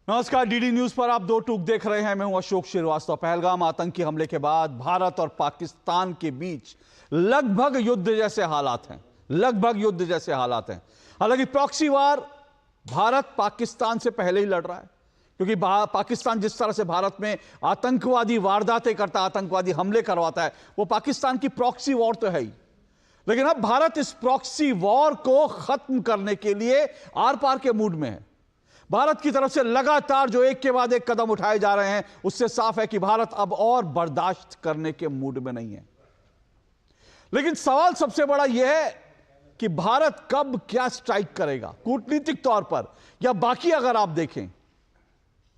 नमस्कार, DD news पर आप दो टूक देख रहे हैं। मैं हूं अशोक श्रीवास्तव। पहलगाम आतंकी हमले के बाद भारत और पाकिस्तान के बीच लगभग युद्ध जैसे हालात हैं। हालांकि प्रॉक्सी वार भारत पाकिस्तान से पहले ही लड़ रहा है, क्योंकि पाकिस्तान जिस तरह से भारत में आतंकवादी वारदातें करता है, आतंकवादी हमले करवाता है, वो पाकिस्तान की प्रॉक्सी वॉर तो है ही। लेकिन अब भारत इस प्रॉक्सी वॉर को खत्म करने के लिए आर पार के मूड में है। भारत की तरफ से लगातार जो एक के बाद एक कदम उठाए जा रहे हैं, उससे साफ है कि भारत अब और बर्दाश्त करने के मूड में नहीं है। लेकिन सवाल सबसे बड़ा यह है कि भारत कब क्या स्ट्राइक करेगा, कूटनीतिक तौर पर या बाकी। अगर आप देखें,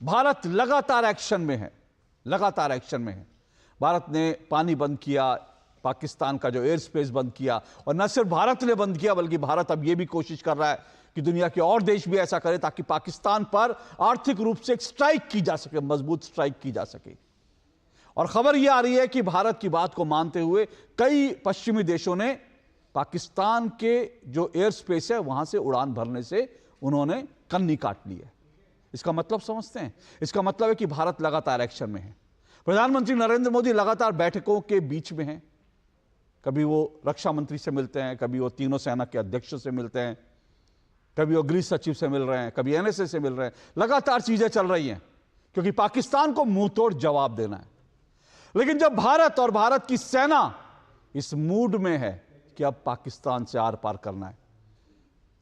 भारत लगातार एक्शन में है। भारत ने पानी बंद किया, पाकिस्तान का जो एयर स्पेस बंद किया, और न सिर्फ भारत ने बंद किया बल्कि भारत अब यह भी कोशिश कर रहा है कि दुनिया के और देश भी ऐसा करें, ताकि पाकिस्तान पर आर्थिक रूप से एक स्ट्राइक की जा सके, मजबूत स्ट्राइक की जा सके। और खबर यह आ रही है कि भारत की बात को मानते हुए कई पश्चिमी देशों ने पाकिस्तान के जो एयर स्पेस है वहां से उड़ान भरने से उन्होंने कन्नी काट ली है। इसका मतलब समझते हैं? इसका मतलब है कि भारत लगातार एक्शन में है। प्रधानमंत्री नरेंद्र मोदी लगातार बैठकों के बीच में हैं। कभी वो रक्षा मंत्री से मिलते हैं, कभी वो तीनों सेना के अध्यक्षों से मिलते हैं, कभी वो गृह सचिव से मिल रहे हैं, कभी एनएसए से मिल रहे हैं। लगातार चीजें चल रही हैं, क्योंकि पाकिस्तान को मुंह तोड़ जवाब देना है। लेकिन जब भारत और भारत की सेना इस मूड में है कि अब पाकिस्तान से आर पार करना है,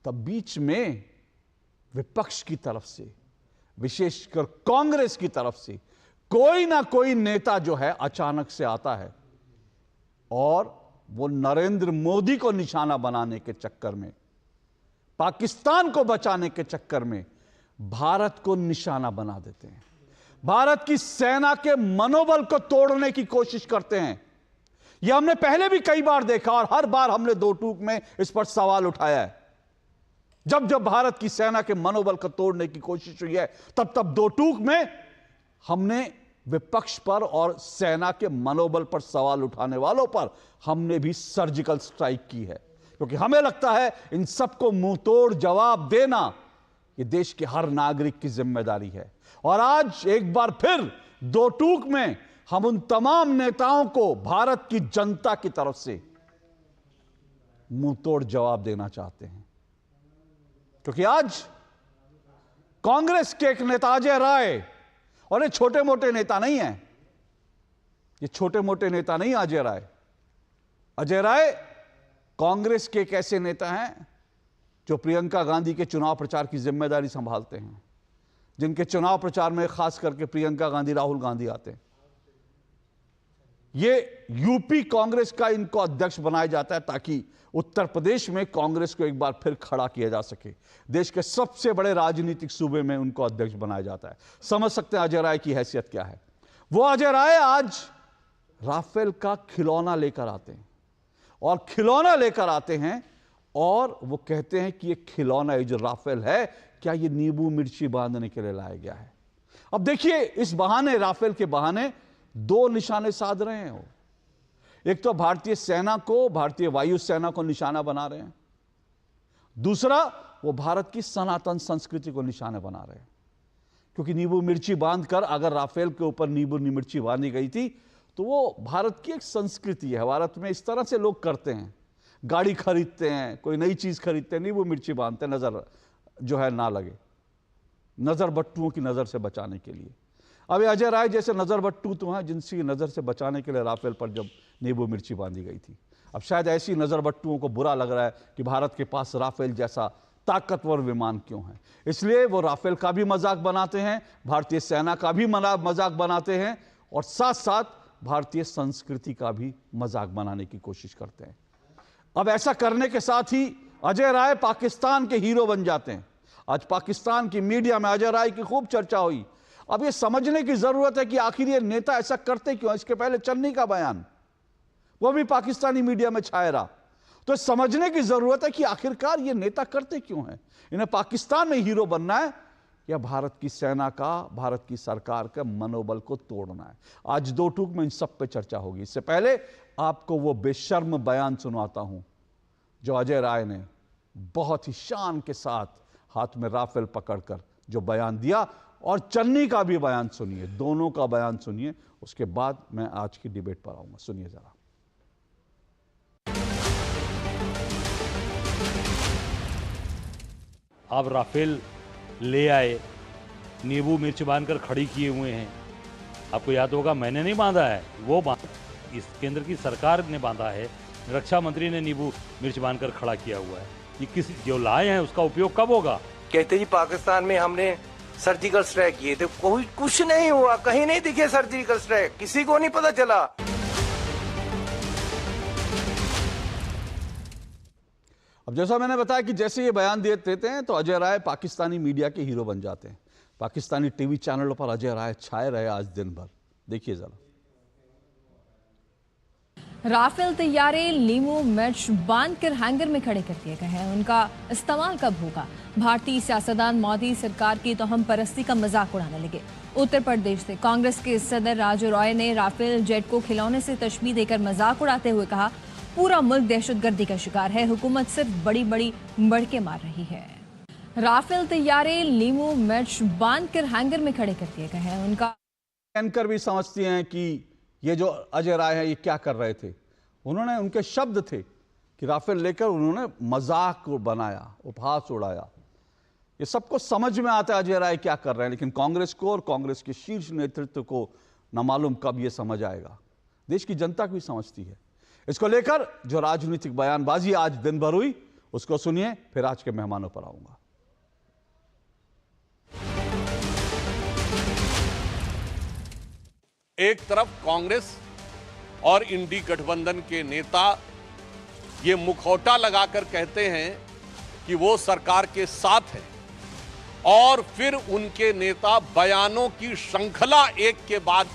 तब बीच में विपक्ष की तरफ से, विशेषकर कांग्रेस की तरफ से कोई ना कोई नेता जो है अचानक से आता है, और वो नरेंद्र मोदी को निशाना बनाने के चक्कर में, पाकिस्तान को बचाने के चक्कर में भारत को निशाना बना देते हैं। भारत की सेना के मनोबल को तोड़ने की कोशिश करते हैं। यह हमने पहले भी कई बार देखा, और हर बार हमने दो टूक में इस पर सवाल उठाया है। जब जब भारत की सेना के मनोबल को तोड़ने की कोशिश हुई है, तब तब दो टूक में हमने विपक्ष पर और सेना के मनोबल पर सवाल उठाने वालों पर हमने भी सर्जिकल स्ट्राइक की है, क्योंकि हमें लगता है इन सबको मुंह तोड़ जवाब देना ये देश के हर नागरिक की जिम्मेदारी है। और आज एक बार फिर दो टूक में हम उन तमाम नेताओं को भारत की जनता की तरफ से मुंह तोड़ जवाब देना चाहते हैं, क्योंकि आज कांग्रेस के एक नेता अजय राय, और ये छोटे मोटे नेता नहीं है, अजय राय कांग्रेस के एक ऐसे नेता हैं जो प्रियंका गांधी के चुनाव प्रचार की जिम्मेदारी संभालते हैं, जिनके चुनाव प्रचार में खास करके प्रियंका गांधी, राहुल गांधी आते हैं। ये यूपी कांग्रेस का इनको अध्यक्ष बनाया जाता है, ताकि उत्तर प्रदेश में कांग्रेस को एक बार फिर खड़ा किया जा सके। देश के सबसे बड़े राजनीतिक सूबे में उनको अध्यक्ष बनाया जाता है। समझ सकते हैं अजय राय की हैसियत क्या है। वो अजय राय आज राफेल का खिलौना लेकर आते हैं, और वो कहते हैं कि ये खिलौना, ये जो राफेल है, क्या ये नींबू मिर्ची बांधने के लिए लाया गया है। अब देखिए, इस बहाने, राफेल के बहाने दो निशाने साध रहे हैं वो। एक तो भारतीय सेना को, भारतीय वायुसेना को निशाना बना रहे हैं, दूसरा वो भारत की सनातन संस्कृति को निशाना बना रहे हैं। क्योंकि नींबू मिर्ची बांधकर, अगर राफेल के ऊपर नींबू मिर्ची बांधी गई थी, तो वो भारत की एक संस्कृति है। भारत में इस तरह से लोग करते हैं, गाड़ी खरीदते हैं, कोई नई चीज खरीदते हैं, नींबू मिर्ची बांधते हैं, नजर जो है ना लगे, नजर बट्टुओं की नजर से बचाने के लिए। अब अजय राय जैसे नजर बट्टू तो हैं, जिनकी नजर से बचाने के लिए राफेल पर जब नींबू मिर्ची बांधी गई थी। अब शायद ऐसी नजर बट्टुओं को बुरा लग रहा है कि भारत के पास राफेल जैसा ताकतवर विमान क्यों है, इसलिए वो राफेल का भी मजाक बनाते हैं, भारतीय सेना का भी मजाक बनाते हैं, और साथ साथ भारतीय संस्कृति का भी मजाक बनाने की कोशिश करते हैं। अब ऐसा करने के साथ ही अजय राय पाकिस्तान के हीरो बन जाते हैं। आज पाकिस्तान की मीडिया में अजय राय की खूब चर्चा हुई। अब ये समझने की जरूरत है कि आखिर ये नेता ऐसा करते क्यों। इसके पहले चन्नी का बयान, वो भी पाकिस्तानी मीडिया में छाया रहा। तो समझने की जरूरत है कि आखिरकार ये नेता करते क्यों हैं। इन्हें पाकिस्तान में हीरो बनना है, या भारत की सेना का, भारत की सरकार का मनोबल को तोड़ना है। आज दो टूक में इन सब पे चर्चा होगी। इससे पहले आपको वो बेशर्म बयान सुनाता हूं जो अजय राय ने बहुत ही शान के साथ हाथ में राफेल पकड़कर जो बयान दिया, और चन्नी का भी बयान सुनिए, दोनों का बयान सुनिए, उसके बाद मैं आज की डिबेट पर आऊंगा। सुनिए जरा। आप राफेल ले आए, नींबू मिर्च बांधकर खड़ी किए हुए हैं। आपको याद होगा मैंने नहीं बांधा है, वो इस केंद्र की सरकार ने बांधा है। रक्षा मंत्री ने नींबू मिर्च बांधकर खड़ा किया हुआ है। ये किस जो लाए हैं उसका उपयोग कब होगा? कहते जी पाकिस्तान में हमने सर्जिकल स्ट्राइक किए थे, कोई कुछ नहीं हुआ, कहीं नहीं दिखे सर्जिकल स्ट्राइक, किसी को नहीं पता चला। अब जैसा मैंने बताया कि जैसे ये बयान देते हैं तो अजय राय पाकिस्तानी मीडिया के हीरो बन जाते हैं। पाकिस्तानी टीवी चैनलों पर अजय राय छाए रहे आज दिन भर। देखिए जरा। राफेल तैयारे नींबू मिर्च बांध कर हैंगर में खड़े कर दिए गए हैं। उनका इस्तेमाल कब होगा? भारतीय सियासतदान मोदी सरकार की तोहम परस्ती का मजाक उड़ाने लगे। उत्तर प्रदेश से कांग्रेस के सदर राजू रॉय ने राफेल जेट को खिलौने से तशबीह देकर मजाक उड़ाते हुए कहा, पूरा मुल्क दहशतगर्दी का शिकार है, हुकूमत सिर्फ बड़ी बड़ी बड़के मार रही है। राफेल तैयारे नींबू मिर्च बांध कर हैंगर में खड़े कर दिए गए हैं। उनका एंकर भी समझती हैं कि ये जो अजय राय है ये क्या कर रहे थे। उन्होंने, उनके शब्द थे कि राफेल लेकर उन्होंने मजाक बनाया, उपहास उड़ाया। ये सबको समझ में आता है अजय राय क्या कर रहे हैं, लेकिन कांग्रेस को और कांग्रेस के शीर्ष नेतृत्व को न मालूम कब ये समझ आएगा। देश की जनता भी समझती है। इसको लेकर जो राजनीतिक बयानबाजी आज दिन भर हुई उसको सुनिए, फिर आज के मेहमानों पर आऊंगा। एक तरफ कांग्रेस और इंडी गठबंधन के नेता ये मुखौटा लगाकर कहते हैं कि वो सरकार के साथ है, और फिर उनके नेता बयानों की श्रृंखला एक के बाद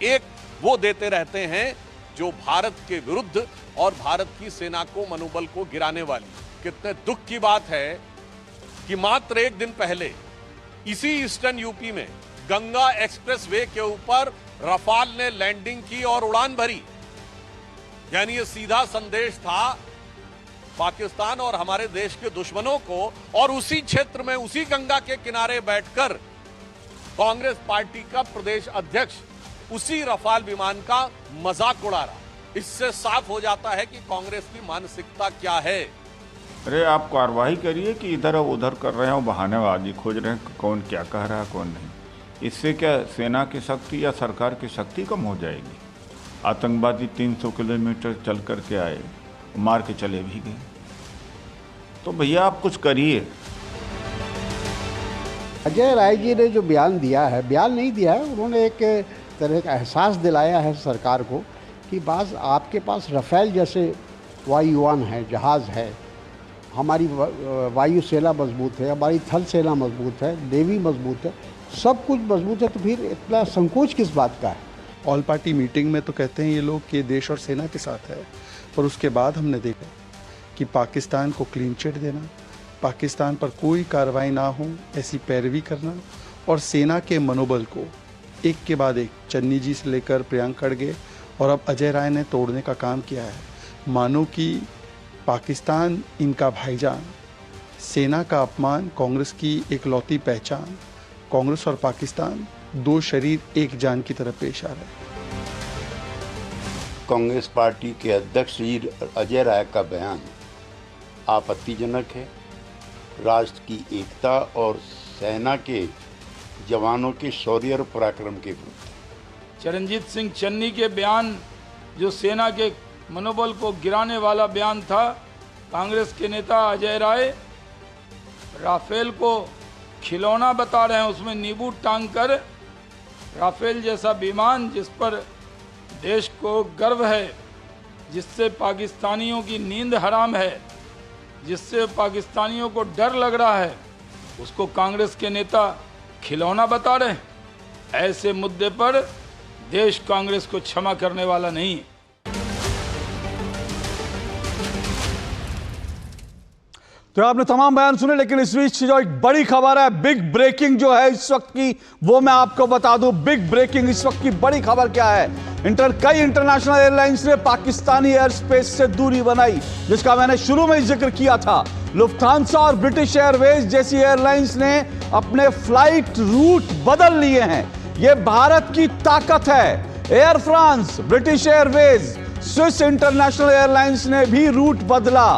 एक वो देते रहते हैं जो भारत के विरुद्ध और भारत की सेना को, मनोबल को गिराने वाली। कितने दुख की बात है कि मात्र एक दिन पहले इसी ईस्टर्न यूपी में गंगा एक्सप्रेसवे के ऊपर रफाल ने लैंडिंग की और उड़ान भरी। यानी ये सीधा संदेश था पाकिस्तान और हमारे देश के दुश्मनों को, और उसी क्षेत्र में, उसी गंगा के किनारे बैठकर कांग्रेस पार्टी का प्रदेश अध्यक्ष उसी रफाल विमान का मजाक उड़ा रहा। इससे साफ हो जाता है कि कांग्रेस की मानसिकता क्या है। अरे आप कार्रवाई करिए कि इधर उधर कर रहे हैं, बहानेबाजी खोज रहे हैं कौन क्या कह रहा है कौन नहीं। इससे क्या सेना की शक्ति या सरकार की शक्ति कम हो जाएगी? आतंकवादी 300 किलोमीटर चल करके आए, मार के चले भी गए। तो भैया आप कुछ करिए। अजय राय जी ने जो बयान दिया है, बयान नहीं दिया है, उन्होंने एक तरह का एहसास दिलाया है सरकार को कि बास आपके पास रफेल जैसे वायुयान है, जहाज़ है, हमारी वायुसेना मजबूत है, हमारी थल सेना मजबूत है, नेवी मजबूत है, सब कुछ मजबूत है, तो फिर इतना संकोच किस बात का है? ऑल पार्टी मीटिंग में तो कहते हैं ये लोग कि देश और सेना के साथ है, पर उसके बाद हमने देखा कि पाकिस्तान को क्लीन चिट देना, पाकिस्तान पर कोई कार्रवाई ना हो ऐसी पैरवी करना, और सेना के मनोबल को एक के बाद एक, चन्नी जी से लेकर प्रियंक खड़गे और अब अजय राय ने तोड़ने का काम किया है। मानो कि पाकिस्तान इनका भाईजान, सेना का अपमान कांग्रेस की एकलौती पहचान, कांग्रेस और पाकिस्तान दो शरीर एक जान की तरह पेश आ रहे हैं। कांग्रेस पार्टी के अध्यक्ष जी अजय राय का बयान आपत्तिजनक है। राष्ट्र की एकता और सेना के जवानों के शौर्य और पराक्रम के विरुद्ध। चरणजीत सिंह चन्नी के बयान जो सेना के मनोबल को गिराने वाला बयान था, कांग्रेस के नेता अजय राय राफेल को खिलौना बता रहे हैं, उसमें नींबू टांग कर राफेल जैसा विमान जिस पर देश को गर्व है, जिससे पाकिस्तानियों की नींद हराम है, जिससे पाकिस्तानियों को डर लग रहा है, उसको कांग्रेस के नेता खिलौना बता रहे हैं। ऐसे मुद्दे पर देश कांग्रेस को क्षमा करने वाला नहीं है। तो आपने तमाम बयान सुने, लेकिन इस बीच जो एक बड़ी खबर है, बिग ब्रेकिंग जो है इस वक्त की, वो मैं आपको बता दूं। बिग ब्रेकिंग इस वक्त की बड़ी खबर क्या है? कई इंटरनेशनल एयरलाइंस ने पाकिस्तानी एयर स्पेस से दूरी बनाई, जिसका मैंने शुरू में जिक्र किया था। लुफ्थांसा और ब्रिटिश एयरवेज जैसी एयरलाइंस ने अपने फ्लाइट रूट बदल लिए हैं। ये भारत की ताकत है। Air France, British Airways, Swiss international airlines ने भी रूट बदला।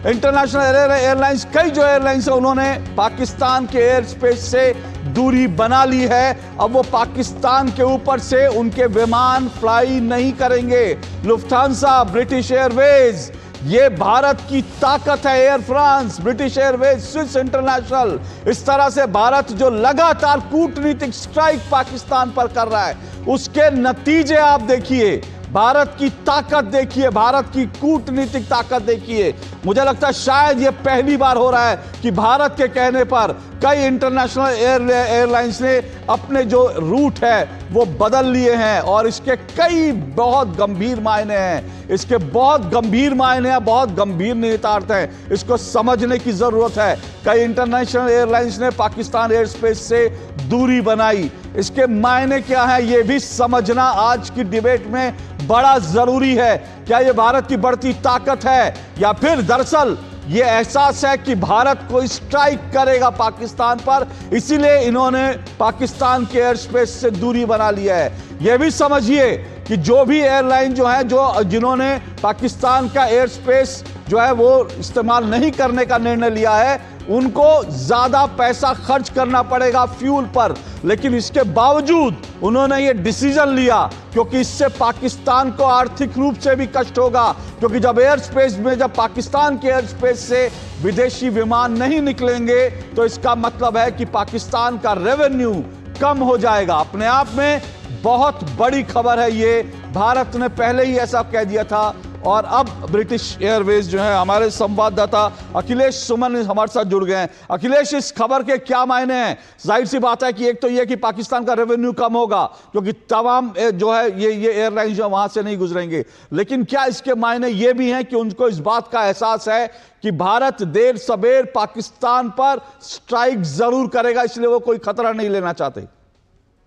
इंटरनेशनल एयरलाइंस, कई जो एयरलाइंस है उन्होंने पाकिस्तान के एयर स्पेस से दूरी बना ली है। अब वो पाकिस्तान के ऊपर से उनके विमान फ्लाई नहीं करेंगे। लुफ्थांसा, ब्रिटिश एयरवेज, ये भारत की ताकत है। Air France, British Airways, Swiss international, इस तरह से भारत जो लगातार कूटनीतिक स्ट्राइक पाकिस्तान पर कर रहा है, उसके नतीजे आप देखिए। भारत की ताकत देखिए, भारत की कूटनीतिक ताकत देखिए। मुझे लगता है शायद ये पहली बार हो रहा है कि भारत के कहने पर कई इंटरनेशनल एयरलाइंस ने अपने जो रूट है वो बदल लिए हैं, और इसके कई बहुत गंभीर मायने हैं। इसके बहुत गंभीर मायने हैं, बहुत गंभीर निहितार्थ हैं। इसको समझने की जरूरत है। कई इंटरनेशनल एयरलाइंस ने पाकिस्तान एयर स्पेस से दूरी बनाई। इसके मायने क्या है ये भी समझना आज की डिबेट में बड़ा जरूरी है। क्या ये भारत की बढ़ती ताकत है, या फिर दरअसल ये एहसास है कि भारत को स्ट्राइक करेगा पाकिस्तान पर, इसीलिए इन्होंने पाकिस्तान के एयर स्पेस से दूरी बना लिया है। यह भी समझिए कि जो भी एयरलाइन जो है, जिन्होंने पाकिस्तान का एयर स्पेस जो है वो इस्तेमाल नहीं करने का निर्णय लिया है, उनको ज्यादा पैसा खर्च करना पड़ेगा फ्यूल पर, लेकिन इसके बावजूद उन्होंने ये डिसीजन लिया क्योंकि इससे पाकिस्तान को आर्थिक रूप से भी कष्ट होगा। क्योंकि जब एयर स्पेस में, जब पाकिस्तान के एयर स्पेस से विदेशी विमान नहीं निकलेंगे तो इसका मतलब है कि पाकिस्तान का रेवेन्यू कम हो जाएगा। अपने आप में बहुत बड़ी खबर है ये। भारत ने पहले ही ऐसा कह दिया था, और अब ब्रिटिश एयरवेज जो है, हमारे संवाददाता अखिलेश सुमन हमारे साथ जुड़ गए हैं। अखिलेश, इस खबर के क्या मायने हैं? जाहिर सी बात है कि एक तो यह कि पाकिस्तान का रेवेन्यू कम होगा क्योंकि तमाम जो है ये एयरलाइन जो वहां से नहीं गुजरेंगे, लेकिन क्या इसके मायने ये भी हैं कि उनको इस बात का एहसास है कि भारत देर सबेर पाकिस्तान पर स्ट्राइक जरूर करेगा, इसलिए वो कोई खतरा नहीं लेना चाहते?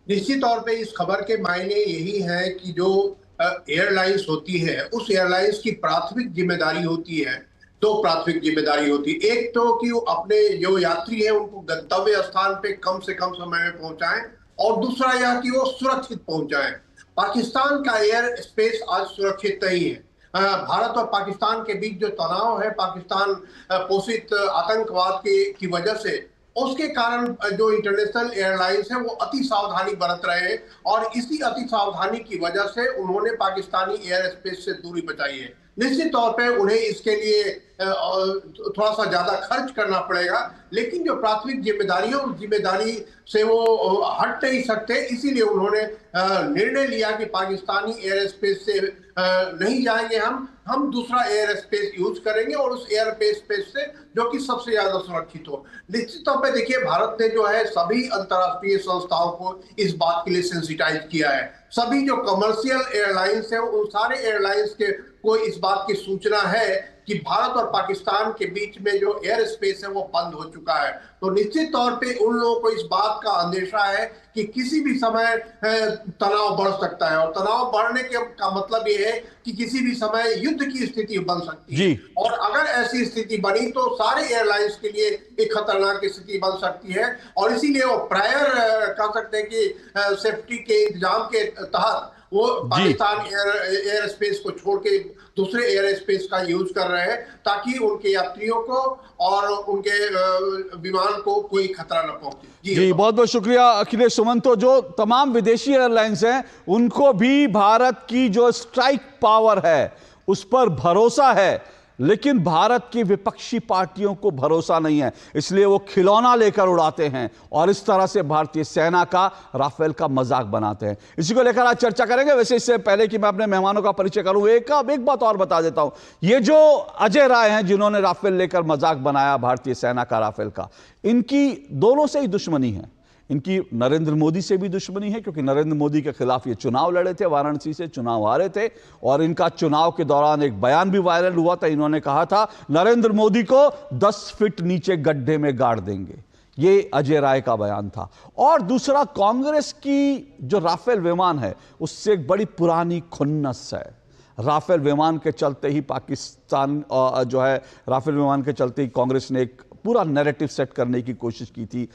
निश्चित तौर पे इस खबर के मायने यही है कि जो एयरलाइंस होती है, उस एयरलाइंस की प्राथमिक जिम्मेदारी होती है, दो प्राथमिक जिम्मेदारी होती है। एक तो कि वो अपने जो यात्री है उनको गंतव्य स्थान पे कम से कम समय में पहुंचाएं, और दूसरा यह कि वो सुरक्षित पहुंचाएं। पाकिस्तान का एयर स्पेस आज सुरक्षित नहीं है। भारत और पाकिस्तान के बीच जो तनाव है पाकिस्तान पोषित आतंकवाद की वजह से, उसके कारण जो इंटरनेशनल एयरलाइंस है वो अति सावधानी बरत रहे हैं, और इसी अति सावधानी की वजह से उन्होंने पाकिस्तानी एयर स्पेस से दूरी बचाई है। निश्चित तौर पे उन्हें इसके लिए थोड़ा सा ज्यादा खर्च करना पड़ेगा, लेकिन जो प्राथमिक जिम्मेदारी है उस जिम्मेदारी से वो हट नहीं सकते। इसीलिए उन्होंने निर्णय लिया कि पाकिस्तानी एयर स्पेस से नहीं जाएंगे, हम दूसरा एयर स्पेस यूज करेंगे, और उस एयर स्पेस से जो कि सबसे ज्यादा सुरक्षित हो। निश्चित तौर पे देखिए, भारत ने जो है सभी अंतर्राष्ट्रीय संस्थाओं को इस बात के लिए सेंसिटाइज किया है। सभी जो कमर्शियल एयरलाइंस है उन सारे एयरलाइंस को इस बात की सूचना है कि भारत और पाकिस्तान के बीच में जो एयर स्पेस है वो बंद हो चुका है। तो निश्चित तौर पे उन लोगों को इस बात का अंदेशा है कि किसी भी समय तनाव बढ़ सकता है, और तनाव बढ़ने का मतलब ये है कि किसी भी समय युद्ध की स्थिति बन सकती है, और अगर ऐसी स्थिति बनी तो सारे एयरलाइंस के लिए एक खतरनाक स्थिति बन सकती है। और इसीलिए वो प्रायर कह सकते हैं कि सेफ्टी के इंतजाम के तहत वो पाकिस्तान एयर स्पेस को छोड़ के दूसरे एयर स्पेस का यूज कर रहे हैं, ताकि उनके यात्रियों को और उनके विमान को कोई खतरा न पहुंचे। जी बहुत बहुत शुक्रिया अखिलेश सुमन। तो जो तमाम विदेशी एयरलाइंस हैं उनको भी भारत की जो स्ट्राइक पावर है उस पर भरोसा है, लेकिन भारत की विपक्षी पार्टियों को भरोसा नहीं है, इसलिए वो खिलौना लेकर उड़ाते हैं और इस तरह से भारतीय सेना का राफेल का मजाक बनाते हैं। इसी को लेकर आज चर्चा करेंगे। वैसे इससे पहले कि मैं अपने मेहमानों का परिचय करूं, एक बात और बता देता हूं। ये जो अजय राय हैं जिन्होंने राफेल लेकर मजाक बनाया भारतीय सेना का, राफेल का, इनकी दोनों से ही दुश्मनी है। इनकी नरेंद्र मोदी से भी दुश्मनी है क्योंकि नरेंद्र मोदी के खिलाफ ये चुनाव लड़े थे, वाराणसी से चुनाव हारे थे, और इनका चुनाव के दौरान एक बयान भी वायरल हुआ था। इन्होंने कहा था नरेंद्र मोदी को 10 फीट नीचे गड्ढे में गाड़ देंगे। ये अजय राय का बयान था। और दूसरा, कांग्रेस की जो राफेल विमान है उससे एक बड़ी पुरानी खुन्नस है। राफेल विमान के चलते ही पाकिस्तान जो है, राफेल विमान के चलते ही कांग्रेस ने एक पूरा नैरेटिव सेट करने की कोशिश की थी।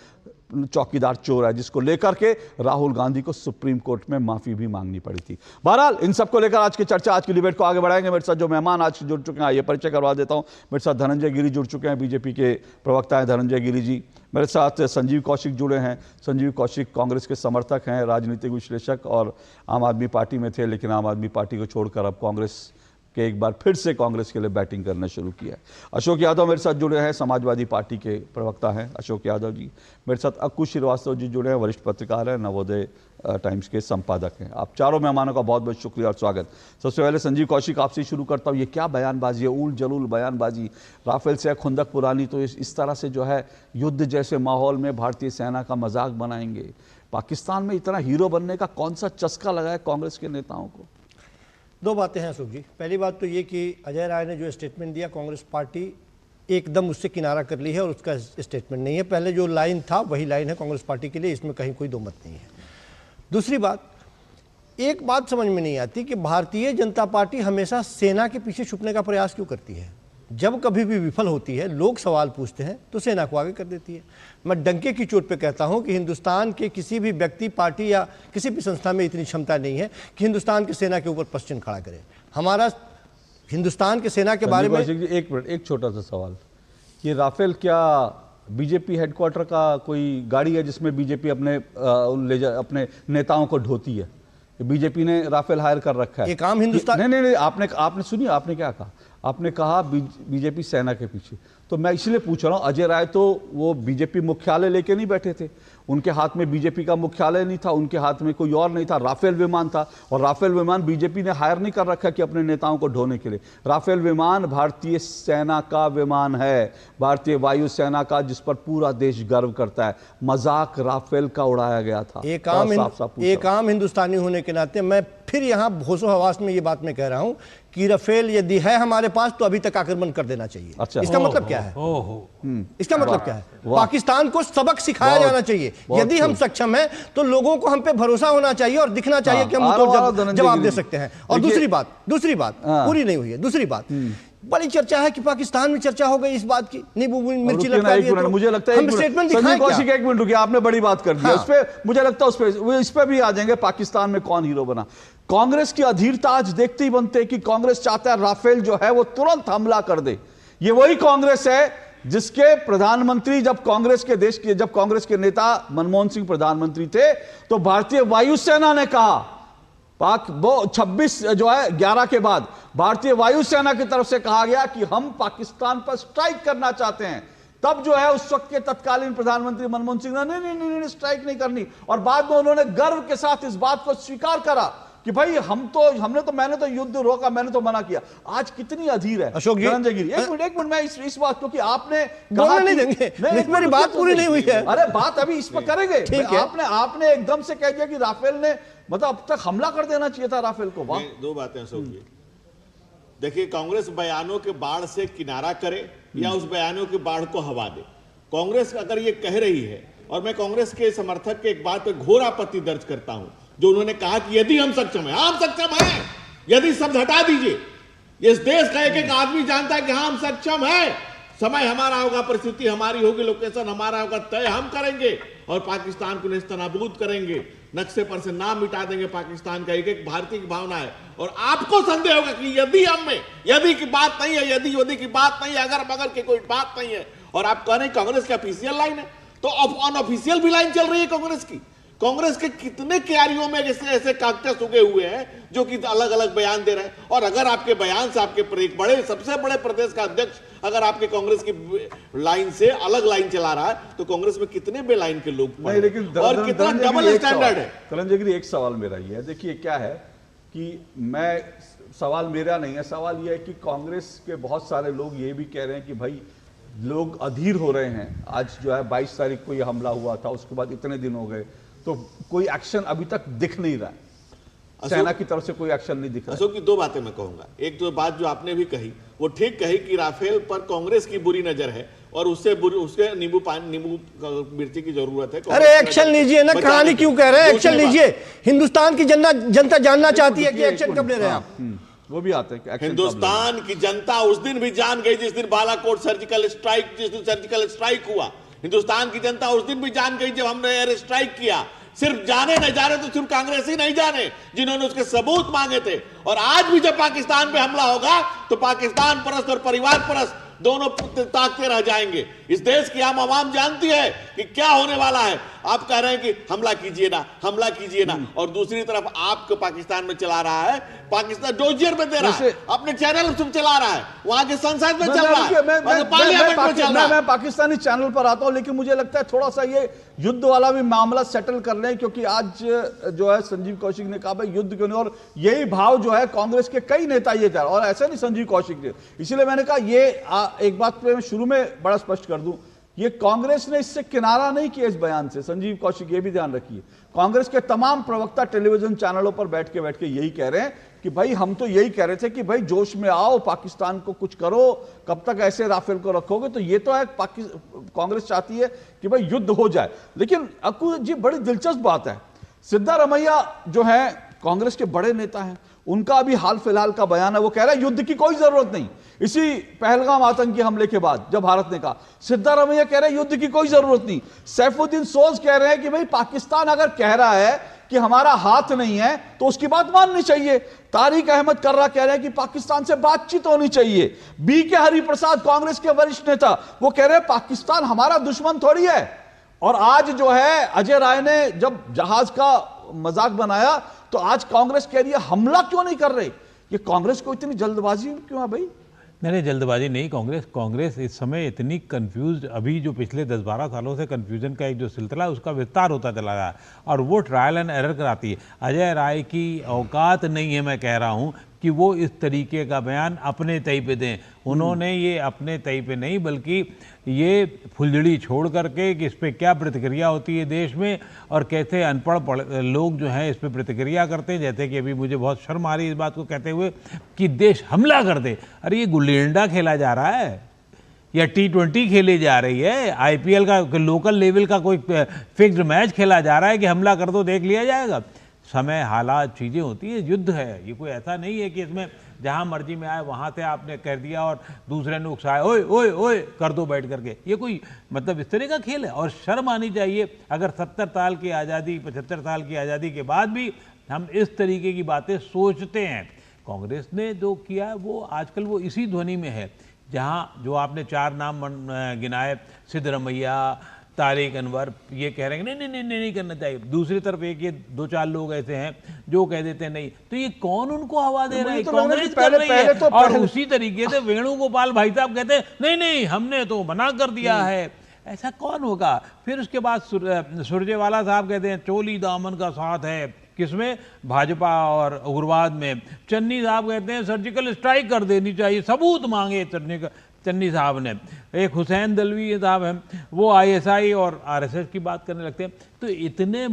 चौकीदार चोर है, जिसको लेकर के राहुल गांधी को सुप्रीम कोर्ट में माफी भी मांगनी पड़ी थी। बहरहाल इन सबको लेकर आज की चर्चा, आज की डिबेट को आगे बढ़ाएंगे। मेरे साथ जो मेहमान आज जुड़ चुके हैं, ये परिचय करवा देता हूं। मेरे साथ धनंजय गिरी जुड़ चुके हैं, बीजेपी के प्रवक्ता हैं धनंजय गिरी जी। मेरे साथ संजीव कौशिक जुड़े हैं। संजीव कौशिक कांग्रेस के समर्थक हैं, राजनीतिक विश्लेषक, और आम आदमी पार्टी में थे, लेकिन आम आदमी पार्टी को छोड़कर अब कांग्रेस के एक बार फिर से कांग्रेस के लिए बैटिंग करना शुरू किया है। अशोक यादव मेरे साथ जुड़े हैं, समाजवादी पार्टी के प्रवक्ता हैं अशोक यादव जी। मेरे साथ अक्कू श्रीवास्तव जी जुड़े हैं, वरिष्ठ पत्रकार हैं, नवोदय टाइम्स के संपादक हैं। आप चारों मेहमानों का बहुत बहुत शुक्रिया और स्वागत। सबसे पहले संजीव कौशिक, आपसे शुरू करता हूँ। ये क्या बयानबाजी है, उल जलूल बयानबाजी, राफेल से खुंदक पुरानी, तो इस तरह से जो है युद्ध जैसे माहौल में भारतीय सेना का मजाक बनाएंगे। पाकिस्तान में इतना हीरो बनने का कौन सा चस्का लगा है कांग्रेस के नेताओं को? दो बातें हैं अशोक जी। पहली बात तो ये कि अजय राय ने जो स्टेटमेंट दिया, कांग्रेस पार्टी एकदम उससे किनारा कर ली है और उसका स्टेटमेंट नहीं है। पहले जो लाइन था वही लाइन है कांग्रेस पार्टी के लिए, इसमें कहीं कोई दो मत नहीं है। दूसरी बात, एक बात समझ में नहीं आती कि भारतीय जनता पार्टी हमेशा सेना के पीछे छुपने का प्रयास क्यों करती है। जब कभी भी विफल होती है, लोग सवाल पूछते हैं तो सेना को आगे कर देती है। मैं डंके की चोट पे कहता हूं कि हिंदुस्तान के किसी भी व्यक्ति, पार्टी या किसी भी संस्था में इतनी क्षमता नहीं है कि हिंदुस्तान की सेना के ऊपर प्रश्न खड़ा करे। हमारा हिंदुस्तान के सेना के बारे में एक मिनट, एक छोटा सा सवाल, ये राफेल क्या बीजेपी हेडक्वार्टर का कोई गाड़ी है जिसमें बीजेपी अपने नेताओं को ढोती है? बीजेपी ने राफेल हायर कर रखा है। एक आम हिंदुस्तान नहीं, आपने सुनिए, आपने क्या कहा? आपने कहा बीजेपी सेना के पीछे। तो मैं इसलिए पूछ रहा हूं, अजय राय तो वो बीजेपी मुख्यालय लेके नहीं बैठे थे, उनके हाथ में बीजेपी का मुख्यालय नहीं था, उनके हाथ में कोई और नहीं था, राफेल विमान था। और राफेल विमान बीजेपी ने हायर नहीं कर रखा कि अपने नेताओं को ढोने के लिए। राफेल विमान भारतीय सेना का विमान है, भारतीय वायुसेना का, जिस पर पूरा देश गर्व करता है। मजाक राफेल का उड़ाया गया था। एक आम हिंदुस्तानी होने के नाते मैं फिर यहाँ होशो हवास में ये बात मैं कह रहा हूँ कि राफेल यदि है हमारे पास तो अभी तक आक्रमण कर देना चाहिए। अच्छा, इसका मतलब क्या है? इसका मतलब क्या है? पाकिस्तान को सबक सिखाया जाना चाहिए। यदि हम सक्षम हैं तो लोगों को हम पे भरोसा होना चाहिए और दिखना चाहिए कि हम उनको जवाब दे सकते हैं। और दूसरी बात पूरी नहीं हुई है। दूसरी बात, बड़ी चर्चा है कि पाकिस्तान में चर्चा हो गई इस बात की, नींबू मिर्ची लटका दिए तो मुझे लगता है हम स्टेटमेंट दिखाएं क्या? एक मिनट रुकिए, आपने बड़ी बात कर दी। उस पे मुझे लगता है इस पे भी आ जाएंगे, पाकिस्तान में कौन हीरो बना। कांग्रेस की अधीरता आज देखते ही बनते हैं कि कांग्रेस चाहता है राफेल जो है वो तुरंत हमला कर दे। ये वही कांग्रेस है जिसके प्रधानमंत्री, जब कांग्रेस के नेता मनमोहन सिंह प्रधानमंत्री थे तो भारतीय वायुसेना ने कहा, वो 26/11 के बाद भारतीय वायुसेना की तरफ से कहा गया कि हम पाकिस्तान पर स्ट्राइक करना चाहते हैं। तब जो है उस वक्त के तत्कालीन प्रधानमंत्री मनमोहन सिंह ने नहीं स्ट्राइक नहीं करनी, और बाद में उन्होंने गर्व के साथ इस बात को स्वीकार करा कि भाई मैंने तो युद्ध रोका, मैंने तो मना किया। आज कितनी अधीर है अशोक जी। धनंजय गिरी, एक मिनट मैं इस बात को कि आपने कहा नहीं देंगे, मेरी बात पूरी नहीं हुई है। अरे बात अभी इस पर करेंगे। ठीक है, आपने एकदम से कह दिया कि राफेल ने मतलब अब तक हमला कर देना चाहिए था राफेल को। दो बातें अशोक जी, देखिए, कांग्रेस बयानों के बाढ़ से किनारा करे या उस बयानों के बाढ़ को हवा दे। कांग्रेस अगर ये कह रही है, और मैं कांग्रेस के समर्थक के एक बात पर घोर आपत्ति दर्ज करता हूं, जो उन्होंने कहा कि यदि हम सक्षम हैं, हम सक्षम हैं, यदि शब्द हटा दीजिए, इस देश का एक एक आदमी जानता है कि हाँ हम सक्षम हैं, समय हमारा होगा, परिस्थिति हमारी होगी, लोकेशन हमारा होगा, तय हम करेंगे और पाकिस्तान को नेस्तनाबूद करेंगे, नक्शे पर से नाम मिटा देंगे पाकिस्तान का। एक एक भारतीय की भावना है। और आपको संदेह होगा कि यदि हम में यदि की बात नहीं है, यदि की बात नहीं है, अगर मगर की कोई बात नहीं है, और आप कह रहे हैं कांग्रेस की ऑफिशियल लाइन है, तो अनऑफिशियल भी लाइन चल रही है कांग्रेस की। कांग्रेस के कितने क्यारियों में ऐसे काकटस उगे हुए हैं जो कि अलग अलग बयान दे रहे हैं। और अगर आपके बयान से आपके एक सबसे बड़े प्रदेश का अध्यक्ष अगर आपके कांग्रेस की लाइन से अलग लाइन चला रहा है, तो कांग्रेस में कितने बेलाइन के लोग नहीं, लेकिन और कितना डबल स्टैंडर्ड है। धनंजय गिरी, एक सवाल मेरा ये है, देखिए क्या है कि सवाल मेरा नहीं है, सवाल यह है कि कांग्रेस के बहुत सारे लोग ये भी कह रहे हैं कि भाई लोग अधीर हो रहे हैं। आज जो है 22 तारीख को ये हमला हुआ था, उसके बाद इतने दिन हो गए, तो कोई एक्शन अभी तक दिख नहीं रहा है, सेना की तरफ से कोई एक्शन नहीं दिख रहा। अशोक की दो बातें मैं कहूंगा। एक तो बात जो आपने भी कही वो ठीक कही कि राफेल पर कांग्रेस की बुरी नजर है और उससे नींबू मिर्ची की जरूरत है। अरे एक्शन लीजिए ना, कहानी क्यों कह रहे हैं? एक्शन लीजिए। हिंदुस्तान की जनता जानना चाहती है कि एक्शन कब ले रहे हैं आप। वो भी आते हैं। हिंदुस्तान की जनता उस दिन भी जान गई जिस दिन बालाकोट सर्जिकल स्ट्राइक हुआ। हिंदुस्तान की जनता उस दिन भी जान गई जब हमने एयर स्ट्राइक किया। सिर्फ जाने न जाने तो सिर्फ कांग्रेस ही नहीं जाने, जिन्होंने उसके सबूत मांगे थे। और आज भी जब पाकिस्तान पे हमला होगा तो पाकिस्तान परस्त और परिवार परस्त दोनों ताकते रह जाएंगे। इस देश की आम आवाम जानती है कि क्या होने वाला है। आप कह रहे हैं कि हमला कीजिए ना, हमला कीजिए ना, और दूसरी तरफ आपको पाकिस्तान में चला रहा है, पाकिस्तान डोजियर में दे रहा है, अपने चैनल चला रहा है, वहां के संसद में चल रहा है, पार्लियामेंट में चल रहा है। मैं पाकिस्तानी चैनल पर आता हूं, लेकिन मुझे लगता है थोड़ा सा ये युद्ध वाला भी मामला सेटल कर लें, क्योंकि आज जो है संजीव कौशिक ने कहा भाई युद्ध क्यों नहीं, और यही भाव जो है कांग्रेस के कई नेता ये चाह रहे, और ऐसा नहीं संजीव कौशिक ने, इसीलिए मैंने कहा ये एक बात पे मैं शुरू में बड़ा स्पष्ट कर दूं, ये कांग्रेस ने इससे किनारा नहीं किया इस बयान से। संजीव कौशिक ये भी ध्यान रखिए, कांग्रेस के तमाम प्रवक्ता टेलीविजन चैनलों पर बैठ के यही कह रहे हैं कि भाई हम तो यही कह रहे थे कि भाई जोश में आओ, पाकिस्तान को कुछ करो, कब तक ऐसे राफेल को रखोगे। तो ये तो है कांग्रेस चाहती है कि भाई युद्ध हो जाए। लेकिन अक्कू जी बड़ी दिलचस्प बात है, सिद्धारमैया जो है कांग्रेस के बड़े नेता हैं, उनका अभी हाल फिलहाल का बयान है, वो कह रहा है युद्ध की कोई जरूरत नहीं। इसी पहलगाम आतंकी हमले के बाद जब भारत ने कहा, सिद्धारमैया कह रहे हैं युद्ध की कोई जरूरत नहीं। सैफुद्दीन सोज कह रहे हैं कि भाई पाकिस्तान अगर कह रहा है कि हमारा हाथ नहीं है तो उसकी बात माननी चाहिए। तारिक अहमद कर्रा कह रहे हैं कि पाकिस्तान से बातचीत होनी चाहिए। बीके हरिप्रसाद कांग्रेस के वरिष्ठ नेता वो कह रहे हैं पाकिस्तान हमारा दुश्मन थोड़ी है। और आज जो है अजय राय ने जब जहाज का मजाक बनाया तो आज कांग्रेस कह रही है हमला क्यों नहीं कर रहे। ये कांग्रेस को इतनी जल्दबाजी क्यों है भाई? नहीं, जल्दबाजी नहीं। कांग्रेस इस समय इतनी कंफ्यूज, अभी जो पिछले 10-12 सालों से कंफ्यूजन का एक जो सिलसिला है उसका विस्तार होता चला रहा है और वो ट्रायल एंड एरर कराती है। अजय राय की औकात नहीं है, मैं कह रहा हूँ, कि वो इस तरीके का बयान अपने तय पे दें। उन्होंने ये अपने तय पे नहीं, बल्कि ये फुलझड़ी छोड़ करके कि इस पर क्या प्रतिक्रिया होती है देश में और कैसे अनपढ़ लोग जो हैं इस पर प्रतिक्रिया करते हैं। जैसे कि अभी मुझे बहुत शर्म आ रही है इस बात को कहते हुए कि देश हमला कर दे। अरे ये गुल्ली डंडा खेला जा रहा है या T20 खेली जा रही है, IPL का लोकल लेवल का कोई फिक्स्ड मैच खेला जा रहा है कि हमला कर दो देख लिया जाएगा। समय, हालात, चीज़ें होती है, युद्ध है। ये कोई ऐसा नहीं है कि इसमें जहाँ मर्जी में आए वहाँ से आपने कर दिया और दूसरे ने उकसाया ओए ओए ओए कर दो बैठ करके। ये कोई मतलब इस तरह का खेल है। और शर्म आनी चाहिए अगर 70 साल की आज़ादी, 75 साल की आज़ादी के बाद भी हम इस तरीके की बातें सोचते हैं। कांग्रेस ने जो किया वो आजकल वो इसी ध्वनि में है, जहाँ जो आपने 4 नाम गिनाए, सिद्धरमैया, तारिक अनवर, ये कह रहे हैं नहीं करना चाहिए। दूसरी तरफ एक ये 2-4 लोग ऐसे हैं जो कह देते हैं नहीं। तो ये कौन उनको हवा दे रहा है? कांग्रेस कर रही है। और उसी तरीके से वेणुगोपाल भाई साहब कहते हैं नहीं हमने तो मना कर दिया है। ऐसा कौन होगा? फिर उसके बाद सुरजेवाला साहब कहते हैं चोली दामन का साथ है, किसमें? भाजपा और उग्रवाद में। चन्नी साहब कहते हैं सर्जिकल स्ट्राइक कर देनी चाहिए, सबूत मांगे चन्नी साहब ने। एक हुसैन दलवी साहब हैं, वो ISI और RSS की बात करने लगते हैं। तो इतने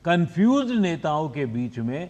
कंफ्यूज नेताओं के बीच में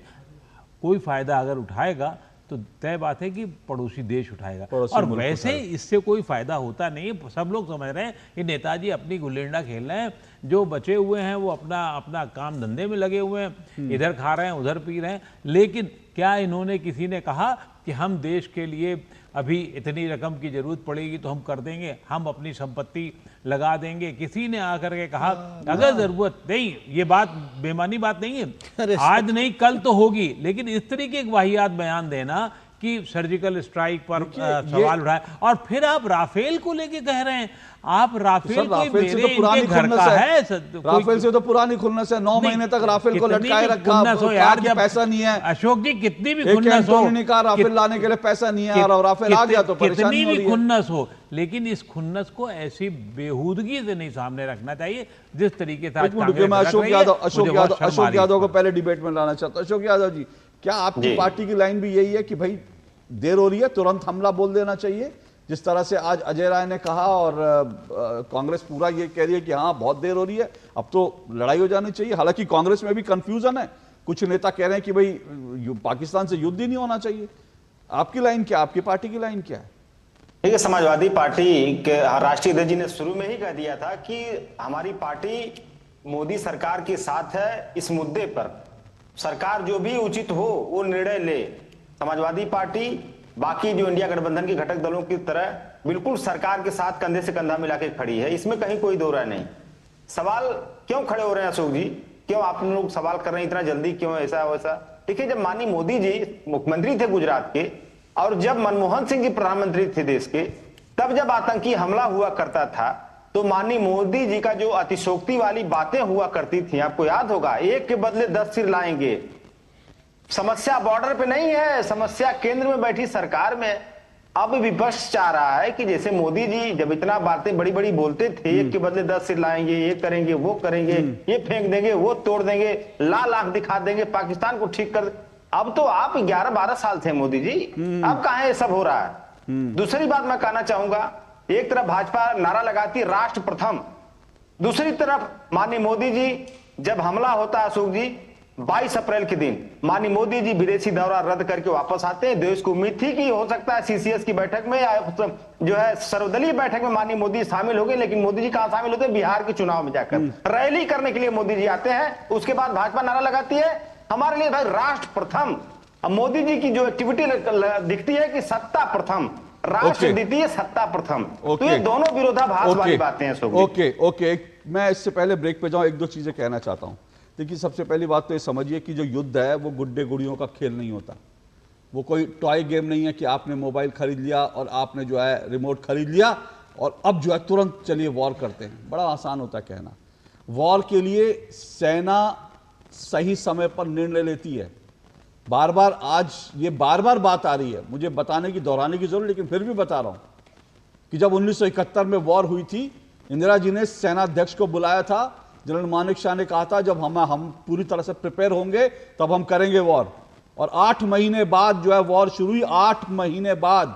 कोई फायदा अगर उठाएगा तो तय बात है कि पड़ोसी देश उठाएगा। और वैसे इससे कोई फायदा होता नहीं है। सब लोग समझ रहे हैं कि नेताजी अपनी गुल्ली डंडा खेल रहे हैं, जो बचे हुए हैं वो अपना काम धंधे में लगे हुए हैं, इधर खा रहे हैं उधर पी रहे हैं। लेकिन क्या इन्होंने किसी ने कहा कि हम देश के लिए अभी इतनी रकम की जरूरत पड़ेगी तो हम कर देंगे, हम अपनी संपत्ति लगा देंगे? किसी ने आकर के कहा अगर जरूरत नहीं, ये बात बेमानी बात नहीं है, आज नहीं कल तो होगी। लेकिन इस तरीके के वाहियात बयान देना कि सर्जिकल स्ट्राइक पर सवाल उठाए और फिर आप राफेल को लेके कह रहे हैं। आप राफेल कोई मेरे इनके घर का है? राफेल से तो पुरानी खुन्नस है। 9 महीने तक राफेल को लटकाए रखा, यार जब पैसा नहीं है। अशोक जी कितनी भी खुन्नस हो, राफेल लाने के लिए पैसा नहीं है और राफेल आ गया तो कितनी भी खुन्नस हो, लेकिन इस खुन्नस को ऐसी बेहूदगी से नहीं सामने रखना चाहिए जिस तरीके से अशोक यादव को पहले डिबेट में लाना चाहता हूं। अशोक यादव जी, क्या आपकी पार्टी की लाइन भी यही है कि भाई देर हो रही है, तुरंत हमला बोल देना चाहिए, जिस तरह से आज अजय राय ने कहा और कांग्रेस पूरा ये कह रही है कि हाँ बहुत देर हो रही है, अब तो लड़ाई हो जानी चाहिए? हालांकि कांग्रेस में भी कंफ्यूजन है, कुछ नेता कह रहे हैं कि भाई पाकिस्तान से युद्ध ही नहीं होना चाहिए। आपकी लाइन क्या, आपकी पार्टी की लाइन क्या है? देखिए, समाजवादी पार्टी के राष्ट्रीय अध्यक्ष जी ने शुरू में ही कह दिया था कि हमारी पार्टी मोदी सरकार के साथ है। इस मुद्दे पर सरकार जो भी उचित हो वो निर्णय ले। समाजवादी पार्टी बाकी जो इंडिया गठबंधन के घटक दलों की तरह बिल्कुल सरकार के साथ कंधे से कंधा मिला के खड़ी है, इसमें कहीं कोई दो राय नहीं। सवाल क्यों खड़े हो रहे हैं अशोक जी, क्यों आप लोग सवाल कर रहे हैं इतना जल्दी, क्यों ऐसा वैसा? देखिए, जब माननीय मोदी जी मुख्यमंत्री थे गुजरात के और जब मनमोहन सिंह जी प्रधानमंत्री थे देश के, तब जब आतंकी हमला हुआ करता था तो माननीय मोदी जी का जो अतिशोक्ति वाली बातें हुआ करती थी, आपको याद होगा, एक के बदले 10 सिर लाएंगे। समस्या बॉर्डर पे नहीं है, समस्या केंद्र में बैठी सरकार में। अब विपक्ष चाह रहा है कि जैसे मोदी जी जब इतना बातें बड़ी बड़ी बोलते थे, एक के बदले 10 सिर लाएंगे, ये करेंगे, वो करेंगे, ये फेंक देंगे, वो तोड़ देंगे, लाल आंख दिखा देंगे, पाकिस्तान को ठीक कर। अब तो आप 11-12 साल थे मोदी जी, अब कहां ये सब हो रहा है? दूसरी बात मैं कहना चाहूंगा, एक तरफ भाजपा नारा लगाती राष्ट्र प्रथम, दूसरी तरफ माननीय मोदी जी जब हमला होता है अशोक जी 22 अप्रैल के दिन माननीय मोदी जी विदेशी दौरा रद्द करके वापस आते हैं। देश को उम्मीद थी कि हो सकता है सीसीएस की बैठक में या जो है सर्वदलीय बैठक में माननीय मोदी शामिल हो गए, लेकिन मोदी जी कहां शामिल होते हैं? बिहार के चुनाव में जाकर रैली करने के लिए मोदी जी आते हैं। उसके बाद भाजपा नारा लगाती है हमारे लिए भाई राष्ट्र प्रथम। अब मोदी जी की जो एक्टिविटी दिखती है कि सत्ता प्रथम, राष्ट्र द्वितीय, सत्ता प्रथम। तो ये दोनों विरोधाभास वाली बातें हैं। ओके, मैं इससे पहले ब्रेक पे जाऊं, एक दो चीजें कहना चाहता हूं। देखिए, सबसे पहली बात तो ये समझिए कि जो युद्ध है वो गुड्डे गुड़ियों का खेल नहीं होता। वो कोई टॉय गेम नहीं है कि आपने मोबाइल खरीद लिया और आपने जो है रिमोट खरीद लिया और अब जो है तुरंत चलिए वॉर करते हैं। बड़ा आसान होता है कहना। वॉर के लिए सेना सही समय पर निर्णय लेती है। बार बार आज ये बार बात आ रही है, मुझे बताने की दोहराने की जरूरत, लेकिन फिर भी बता रहा हूं कि जब 1971 में वॉर हुई थी, इंदिरा जी ने सेनाध्यक्ष को बुलाया था। जनरल मानेकशॉ ने कहा था जब हम पूरी तरह से प्रिपेयर होंगे तब हम करेंगे वॉर। और 8 महीने बाद जो है वॉर शुरू हुई, 8 महीने बाद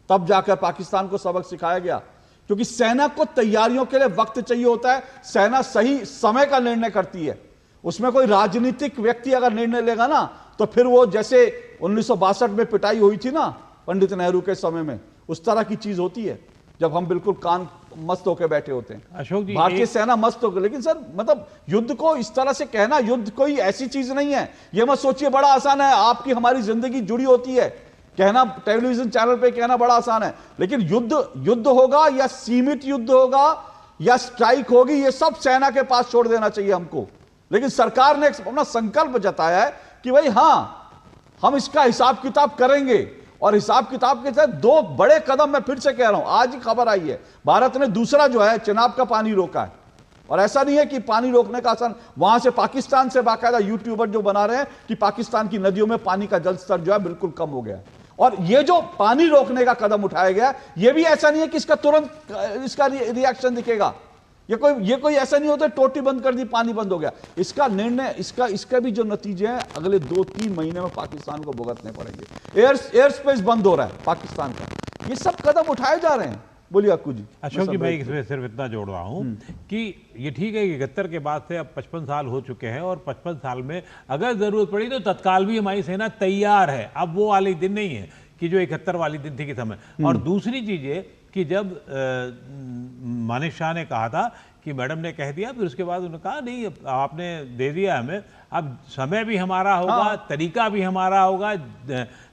तब जाकर पाकिस्तान को सबक सिखाया गया। क्योंकि सेना को तैयारियों के लिए वक्त चाहिए होता है। सेना सही समय का निर्णय करती है। उसमें कोई राजनीतिक व्यक्ति अगर निर्णय लेगा ना तो फिर वो जैसे 1962 में पिटाई हुई थी ना पंडित नेहरू के समय में, उस तरह की चीज होती है जब हम बिल्कुल कान मस्त होकर बैठे होते हैं। अशोक जी, भारतीय सेना मस्त होकर। लेकिन सर मतलब युद्ध को इस तरह से कहना, युद्ध कोई ऐसी चीज नहीं है। ये मत सोचिए बड़ा आसान है, आपकी हमारी जिंदगी जुड़ी होती है। कहना टेलीविजन चैनल पे कहना बड़ा आसान है, लेकिन युद्ध होगा या सीमित युद्ध होगा या स्ट्राइक होगी, ये सब सेना के पास छोड़ देना चाहिए हमको। लेकिन सरकार ने अपना संकल्प जताया है कि भाई हाँ, हम इसका हिसाब किताब करेंगे। और हिसाब किताब के तहत 2 बड़े कदम मैं फिर से कह रहा हूं, आज ही खबर आई है, भारत ने दूसरा जो है चिनाब का पानी रोका है। और ऐसा नहीं है कि पानी रोकने का आसान, वहां से पाकिस्तान से बाकायदा यूट्यूबर जो बना रहे हैं कि पाकिस्तान की नदियों में पानी का जल स्तर जो है बिल्कुल कम हो गया। और ये जो पानी रोकने का कदम उठाया गया, ये भी ऐसा नहीं है कि इसका तुरंत इसका रिएक्शन दिखेगा। ये कोई ऐसा नहीं होता टोटी बंद कर दी पानी बंद हो गया। इसका निर्णय, इसका भी जो नतीजे हैं अगले 2-3 महीने में पाकिस्तान को भुगतने पड़ेंगे। एयर स्पेस बंद हो रहा है पाकिस्तान का, ये सब कदम उठाए जा रहे हैं। बोलिए अक्कू जी। अशोक जी, मैं इसमें सिर्फ इतना जोड़ रहा हूं कि ये ठीक है कि 71 के बाद से अब 55 साल हो चुके हैं और 55 साल में अगर जरूरत पड़ी तो तत्काल भी हमारी सेना तैयार है। अब वो वाले दिन नहीं है कि जो 71 वाली दिन थी कि समय। और दूसरी चीज ये कि जब मानेकशॉ ने कहा था कि मैडम ने कह दिया, फिर उसके बाद उन्होंने कहा नहीं आपने दे दिया हमें, अब समय भी हमारा होगा, तरीका भी हमारा होगा,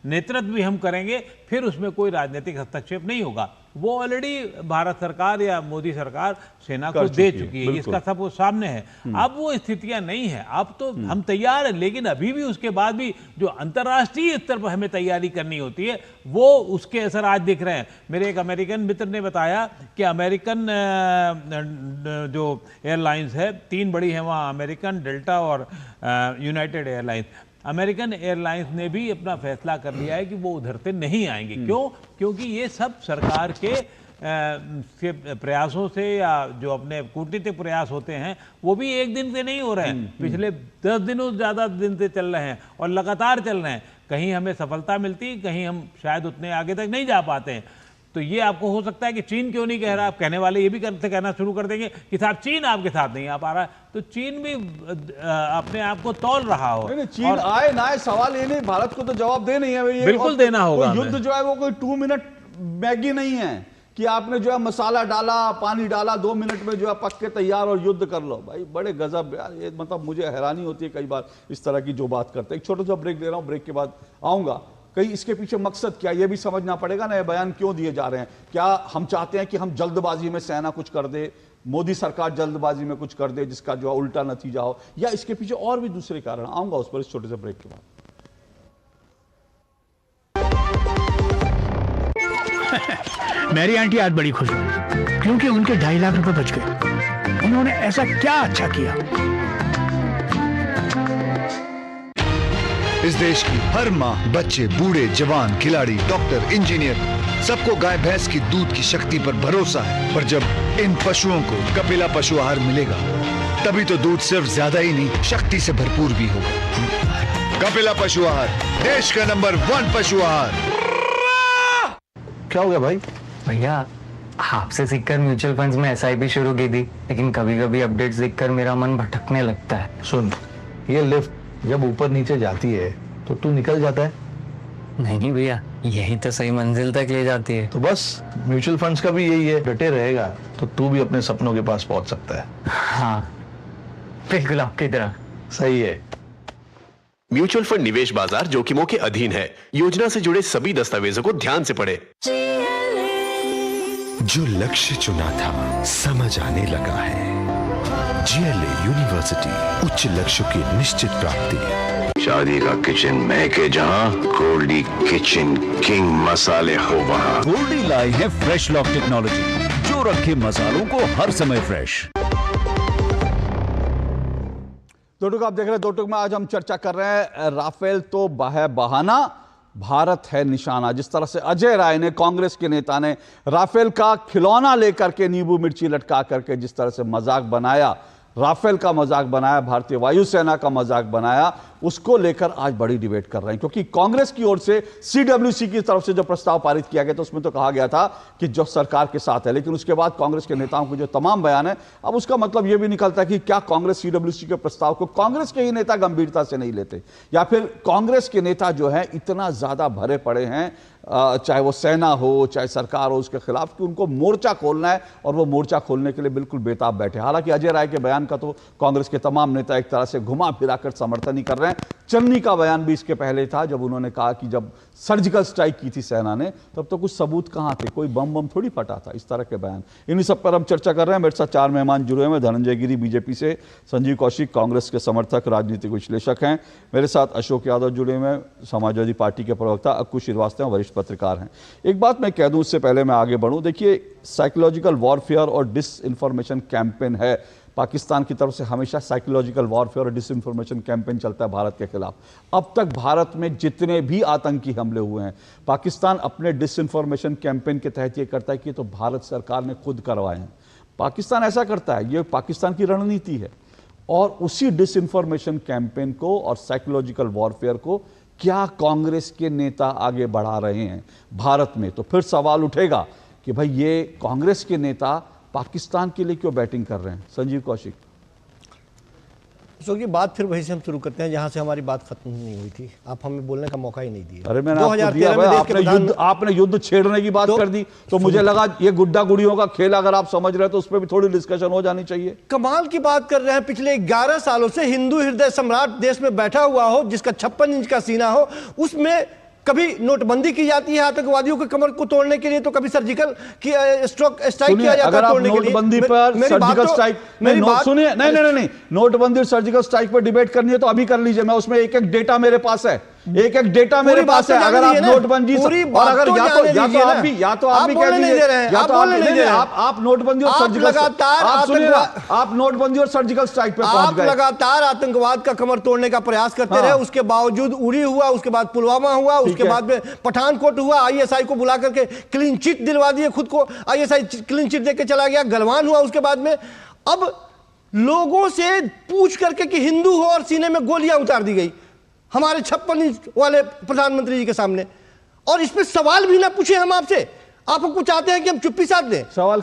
नेतृत्व भी हम करेंगे, फिर उसमें कोई राजनीतिक हस्तक्षेप नहीं होगा। वो ऑलरेडी भारत सरकार या मोदी सरकार सेना को दे चुकी है, इसका सब वो सामने है। अब वो स्थितियां नहीं है, अब तो हम तैयार हैं, लेकिन अभी भी उसके बाद भी जो अंतर्राष्ट्रीय स्तर पर हमें तैयारी करनी होती है वो उसके असर आज दिख रहे हैं। मेरे एक अमेरिकन मित्र ने बताया कि अमेरिकन जो एयरलाइंस है, 3 बड़ी है वहाँ, अमेरिकन, डेल्टा और यूनाइटेड एयरलाइंस। अमेरिकन एयरलाइंस ने भी अपना फैसला कर लिया है कि वो उधर से नहीं आएंगे। क्यों? क्योंकि ये सब सरकार के प्रयासों से या जो अपने कूटनीतिक प्रयास होते हैं वो भी एक दिन से नहीं हो रहे हैं, पिछले 10 दिनों ज़्यादा दिन से चल रहे हैं और लगातार चल रहे हैं। कहीं हमें सफलता मिलती, कहीं हम शायद उतने आगे तक नहीं जा पाते हैं। तो ये आपको हो सकता है कि चीन क्यों नहीं कह रहा, आप कहने वाले ये भी कहना शुरू कर देंगे कि साहब चीन आपके साथ नहीं आ पा रहा है, तो चीन भी अपने आप को तौल रहा हो। नहीं, चीन आए ना आए सवाल ये नहीं, भारत को तो जवाब दे नहीं है। बिल्कुल देना होगा। युद्ध जो है वो कोई 2 मिनट मैगी नहीं है कि आपने जो है मसाला डाला, पानी डाला, 2 मिनट में जो है पक के तैयार और युद्ध कर लो। भाई बड़े गजब यार, ये मतलब मुझे हैरानी होती है कई बार इस तरह की जो बात करते हैं। एक छोटा सा ब्रेक दे रहा हूँ, ब्रेक के बाद आऊंगा। कहीं इसके पीछे मकसद क्या, ये भी समझना पड़ेगा ना। ये बयान क्यों दिए जा रहे हैं? क्या हम चाहते हैं कि हम जल्दबाजी में सेना कुछ कर दे, मोदी सरकार जल्दबाजी में कुछ कर दे जिसका जो उल्टा नतीजा हो, या इसके पीछे और भी दूसरे कारण? आऊंगा उस पर इस छोटे से ब्रेक के बाद। मेरी आंटी आज बड़ी खुश हुई क्योंकि उनके 2.5 लाख रुपए बच गए। उन्होंने ऐसा क्या अच्छा किया? इस देश की हर माँ, बच्चे, बूढ़े, जवान, खिलाड़ी, डॉक्टर, इंजीनियर, सबको गाय भैंस की दूध की शक्ति पर भरोसा है। पर जब इन पशुओं को कपिला पशु आहार मिलेगा, तभी तो दूध सिर्फ ज्यादा ही नहीं, शक्ति से भरपूर भी होगा। कपिला पशु आहार, देश का नंबर 1 पशु आहार। क्या हो गया भाई? भैया आपसे सीखकर म्यूचुअल फंड्स में SIP शुरू की थी, लेकिन कभी कभी अपडेट्स देखकर मेरा मन भटकने लगता है। सुन, ये लिफ्ट जब ऊपर नीचे जाती है तो तू निकल जाता है। नहीं भैया, यही तो सही मंजिल तक ले जाती है। तो बस म्यूचुअल फंड्स का भी यही है, डटे रहेगा तो तू भी अपने सपनों के पास पहुंच सकता है। हाँ बिल्कुल आपकी तरह। सही है। म्यूचुअल फंड निवेश बाजार जोखिमों के अधीन है। योजना से जुड़े सभी दस्तावेजों को ध्यान से पढ़ें। जो लक्ष्य चुना था समझ आने लगा है। GLA यूनिवर्सिटी, उच्च लक्ष्य की निश्चित प्राप्ति। शादी का किचन महके जहां, गोल्डी किचन किंग मसाले हो वहां। गोल्डी लाई है फ्रेश लॉक टेक्नोलॉजी, जो रखे मसालों को हर समय फ्रेश। दो टुक आप देख रहे हैं। दो टुक में आज हम चर्चा कर रहे हैं राफेल तो है बहाना, भारत है निशाना। जिस तरह से अजय राय ने, कांग्रेस के नेता ने, राफेल का खिलौना लेकर के नींबू मिर्ची लटका करके जिस तरह से मजाक बनाया, राफेल का मजाक बनाया, भारतीय वायुसेना का मजाक बनाया, उसको लेकर आज बड़ी डिबेट कर रहे हैं। क्योंकि कांग्रेस की ओर से CWC की तरफ से जो प्रस्ताव पारित किया गया था उसमें तो कहा गया था कि जो सरकार के साथ है, लेकिन उसके बाद कांग्रेस के नेताओं के जो तमाम बयान है, अब उसका मतलब यह भी निकलता है कि क्या कांग्रेस CWC के प्रस्ताव को कांग्रेस के ही नेता गंभीरता से नहीं लेते, या फिर कांग्रेस के नेता जो है इतना ज्यादा भरे पड़े हैं, चाहे वो सेना हो चाहे सरकार हो, उसके खिलाफ, कि उनको मोर्चा खोलना है और वो मोर्चा खोलने के लिए बिल्कुल बेताब बैठे। हालांकि अजय राय के बयान का तो कांग्रेस के तमाम नेता एक तरह से घुमा फिराकर समर्थन ही कर रहे हैं। चन्नी का बयान भी इसके पहले था, जब उन्होंने कहा कि जब सर्जिकल स्ट्राइक की थी सेना ने तब तो कुछ सबूत कहां थे, कोई बम थोड़ी फटा था, इस तरह के बयान। इन्हीं सब पर हम चर्चा कर रहे हैं। मेरे साथ 4 मेहमान जुड़े हुए हैं। धनंजय गिरी BJP से, संजीव कौशिक कांग्रेस के समर्थक राजनीतिक विश्लेषक हैं, मेरे साथ अशोक यादव जुड़े हुए हैं, समाजवादी पार्टी के प्रवक्ता, अक्कू श्रीवास्तव वरिष्ठ पत्रकार हैं। एक बात मैं कह दूं उससे पहले मैं आगे बढ़ूं, देखिए साइकोलॉजिकल वॉरफेयर और डिसइंफॉर्मेशन कैंपेन है पाकिस्तान की तरफ से। हमेशा साइकोलॉजिकल वॉरफेयर और डिसइंफॉर्मेशन कैंपेन चलता है भारत के खिलाफ। अब तक भारत में जितने भी आतंकी हमले हुए हैं, पाकिस्तान अपने डिसइंफॉर्मेशन कैंपेन के तहत ये करता है कि तो भारत सरकार ने खुद करवाए हैं। पाकिस्तान ऐसा करता है, ये पाकिस्तान की रणनीति है। और उसी डिसइंफॉर्मेशन कैंपेन को और साइकोलॉजिकल वॉरफेयर को क्या कांग्रेस के नेता आगे बढ़ा रहे हैं भारत में? तो फिर सवाल उठेगा कि भाई ये कांग्रेस के नेता पाकिस्तान के लिए क्यों बैटिंग कर रहे हैं? संजीव कौशिक। अशोक जी, बात फिर वहीं से हम शुरू करते हैं जहां से हमारी बात खत्म नहीं हुई थी। आप हमें बोलने का मौका ही नहीं दिया। अरे मैंने आपको दिया भाई, आपने युद्ध छेड़ने की बात कर दी तो मुझे लगा ये गुड्डा गुड़ियों का खेल अगर आप समझ रहे हैं तो उस पर भी थोड़ी डिस्कशन हो जानी चाहिए। कमाल की बात कर रहे हैं। पिछले 11 सालों से हिंदू हृदय सम्राट देश में बैठा हुआ हो, जिसका 56 इंच का सीना हो, उसमें कभी नोटबंदी की जाती है आतंकवादियों के कमर को तोड़ने के लिए, तो कभी सर्जिकल स्ट्राइक किया जाता है तोड़ने के लिए। नोटबंदी पर सर्जिकल स्ट्राइक सुनिए, नहीं, नोटबंदी और सर्जिकल स्ट्राइक पर डिबेट करनी है तो अभी कर लीजिए। मैं उसमें एक डेटा मेरे पास है, एक डेटा मेरे पास है। अगर आप नोटबंदी और अगर या तो आप भी कह दीजिए, या तो आप नोटबंदी और सर्जिकल, आप नोटबंदी और सर्जिकल स्ट्राइक पे पहुंच गए। लगातार आतंकवाद का कमर तोड़ने का प्रयास करते रहे, उसके बावजूद उरी हुआ, उसके बाद पुलवामा हुआ, उसके बाद में पठानकोट हुआ, ISI को बुला करके क्लीन चिट दिलवा दिए, खुद को ISI क्लीन चिट देके चला गया, गलवान हुआ उसके बाद में। अब लोगों से पूछ करके कि हिंदू हो और सीने में गोलियां उतार दी गई हमारे 56 इंच वाले प्रधानमंत्री जी के सामने, और इस पे सवाल भी ना पूछे हम आपसे। आप हमको चाहते हैं कि हम चुप्पी साध दें? सवाल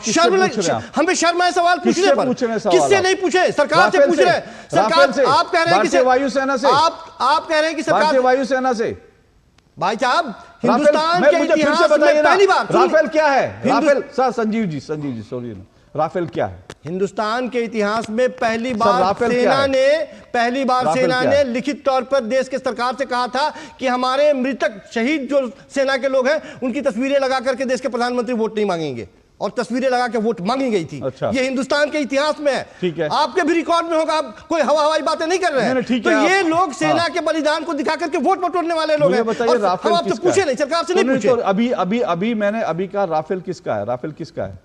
हमें शर्म है सवाल पूछने पर। किससे नहीं पूछे? सरकार से पूछ रहे हैं। सरकार से आप कह रहे हैं कि वायुसेना से, आप कह रहे हैं कि सरकार वायुसेना से। भाई साहब, हिंदुस्तान के इतिहास में पहली बार राफेल क्या है? Rafale sir, Sanjeev ji sorry, Rafale क्या है? हिंदुस्तान के इतिहास में पहली सर, बार राफेल क्या सेना है? सेना क्या ने है? लिखित तौर पर देश के सरकार से कहा था कि हमारे मृतक शहीद जो सेना के लोग हैं उनकी तस्वीरें लगा करके देश के प्रधानमंत्री वोट नहीं मांगेंगे, और तस्वीरें लगा के वोट मांगी गई थी। अच्छा। ये हिंदुस्तान के इतिहास में है। ठीक है। आपके भी रिकॉर्ड में होगा, आप कोई हवाई बातें नहीं कर रहे हैं। ठीक तो है, ये लोग सेना हाँ। के बलिदान को दिखा करके वोट बटोरने वाले लोग हैं। बताइए और राफेल हम आपसे किसका पूछे है? नहीं, सरकार से नहीं पूछे। तो अभी मैंने कहा राफेल किसका है? राफेल किसका है?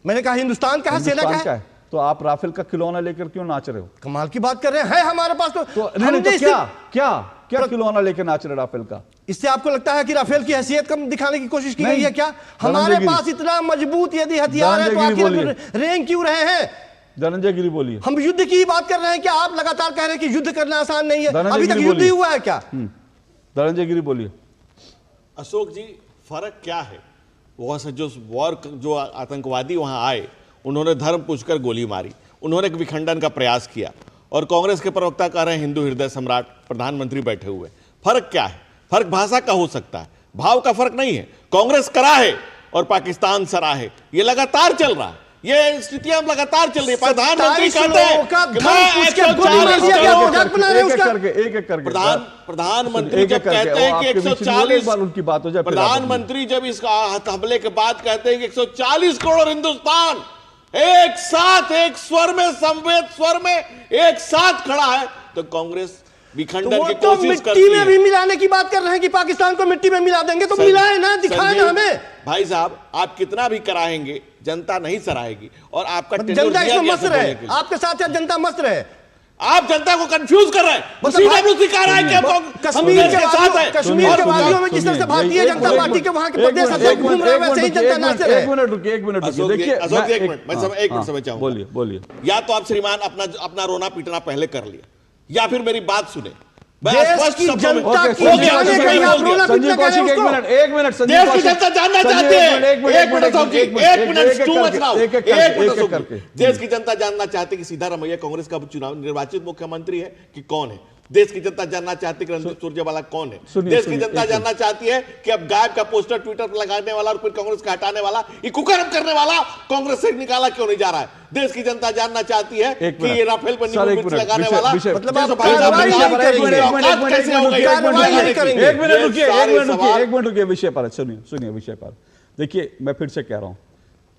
मैंने कहा हिंदुस्तान का है, सेना का है। तो आप राफेल का खिलौना लेकर क्यों नाच रहे हो? कमाल की बात कर रहे हैं, हमारे पास तो क्या खिलौना लेकर नाच रहे राफेल का? इससे आपको लगता है कि राफेल की हैसियत कम दिखाने की कोशिश की गई है क्या? हमारे पास इतना मजबूत यदि हथियार है तो आखिर रेंग क्यों रहे हैं? धनंजय गिरी बोलिए। हम युद्ध की बात कर रहे हैं, क्या आप लगातार कह रहे हैं कि युद्ध करना आसान नहीं है? अभी तक युद्ध ही हुआ है क्या? धनंजय गिरी बोलिए। अशोक जी, फर्क क्या है? वहां से जो आतंकवादी वहां आए, उन्होंने धर्म पूछकर गोली मारी, उन्होंने एक विखंडन का प्रयास किया, और कांग्रेस के प्रवक्ता कह रहे हैं हिंदू हृदय सम्राट प्रधानमंत्री बैठे हुए। फर्क क्या है? फर्क भाषा का हो सकता है, भाव का फर्क नहीं है। कांग्रेस करा है और पाकिस्तान सरा है, ये लगातार चल रहा है, ये स्थितियां लगातार चल रही है। प्रधानमंत्री कहते हैं प्रधानमंत्री जब कहते हैं कि 140, प्रधानमंत्री जब इस हमले के बाद कहते हैं कि 140 करोड़ हिंदुस्तान एक साथ, एक स्वर में, समवेत स्वर में एक साथ खड़ा है, तो कांग्रेस विखंडन की कोशिश करती है। मिट्टी में भी मिलाने की बात कर रहे हैं कि पाकिस्तान को मिट्टी में मिला देंगे, तो मिलाए ना, दिखाए ना हमें। भाई साहब, आप कितना भी कराएंगे जनता नहीं सराहेगी, और आपका जनता इसमें मस्त रहे, आपके साथ जनता मस्त रहे। आप जनता को कंफ्यूज कर रहे हैं। सीडब्ल्यूसी कह रहा है कि कश्मीर के वादियों में जिस तरह से भारतीय जनता पार्टी के वहां के प्रदेश अध्यक्ष घूम रहे हैं, वैसे ही जनता नाच रहे हैं। एक मिनट रुकिए, देखिए अशोक जी, एक मिनट मैं समझ चाहूंगा। बोलिए। या तो आप श्रीमान अपना रोना पीटना पहले कर लिया, या फिर मेरी बात सुने। देश की जनता की संजीव कौशिक, एक मिनट देश की जनता जानना चाहती है, एक मिनट, देश की जनता जानना चाहती है कि सिद्धारमैया कांग्रेस का चुनाव निर्वाचित मुख्यमंत्री है कि कौन है? देश की जनता जानना चाहती है कि रणदीप सुरजेवाला कौन है? देश की जनता जानना चाहती है कि अब गायब का पोस्टर ट्विटर पर लगाने वाला और फिर कांग्रेस का हटाने वाला, ये कुकर्म करने वाला कांग्रेस से निकाला क्यों नहीं जा रहा है? देश की जनता जानना चाहती है कि ये राफेल पर नींबू मिर्च लगाने वाला, मतलब एक मिनट रुकिए, विषय पर सुनिए विषय पर। देखिए, मैं फिर से कह रहा हूं,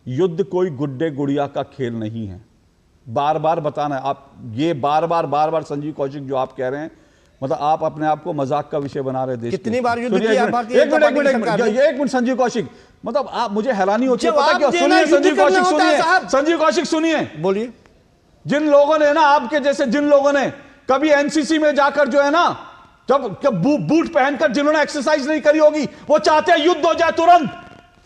युद्ध कोई गुड्डे गुड़िया का खेल नहीं है। बार बार बताना, आप ये बार बार संजीव कौशिक जो आप कह रहे हैं, मतलब आप अपने आप को मजाक का विषय बना रहे। देश कितनी बार युद्ध किया भारतीय एक मिनट संजीव कौशिक, मतलब आप, मुझे हैरानी होती है, पता क्या? सुनिए संजीव कौशिक, संजीव कौशिक सुनिए, बोलिए। जिन लोगों ने ना, आपके जैसे जिन लोगों ने कभी एनसीसी में जाकर जो है ना, जब बूट पहनकर जिन्होंने एक्सरसाइज नहीं करी होगी, वो चाहते हैं युद्ध हो जाए तुरंत,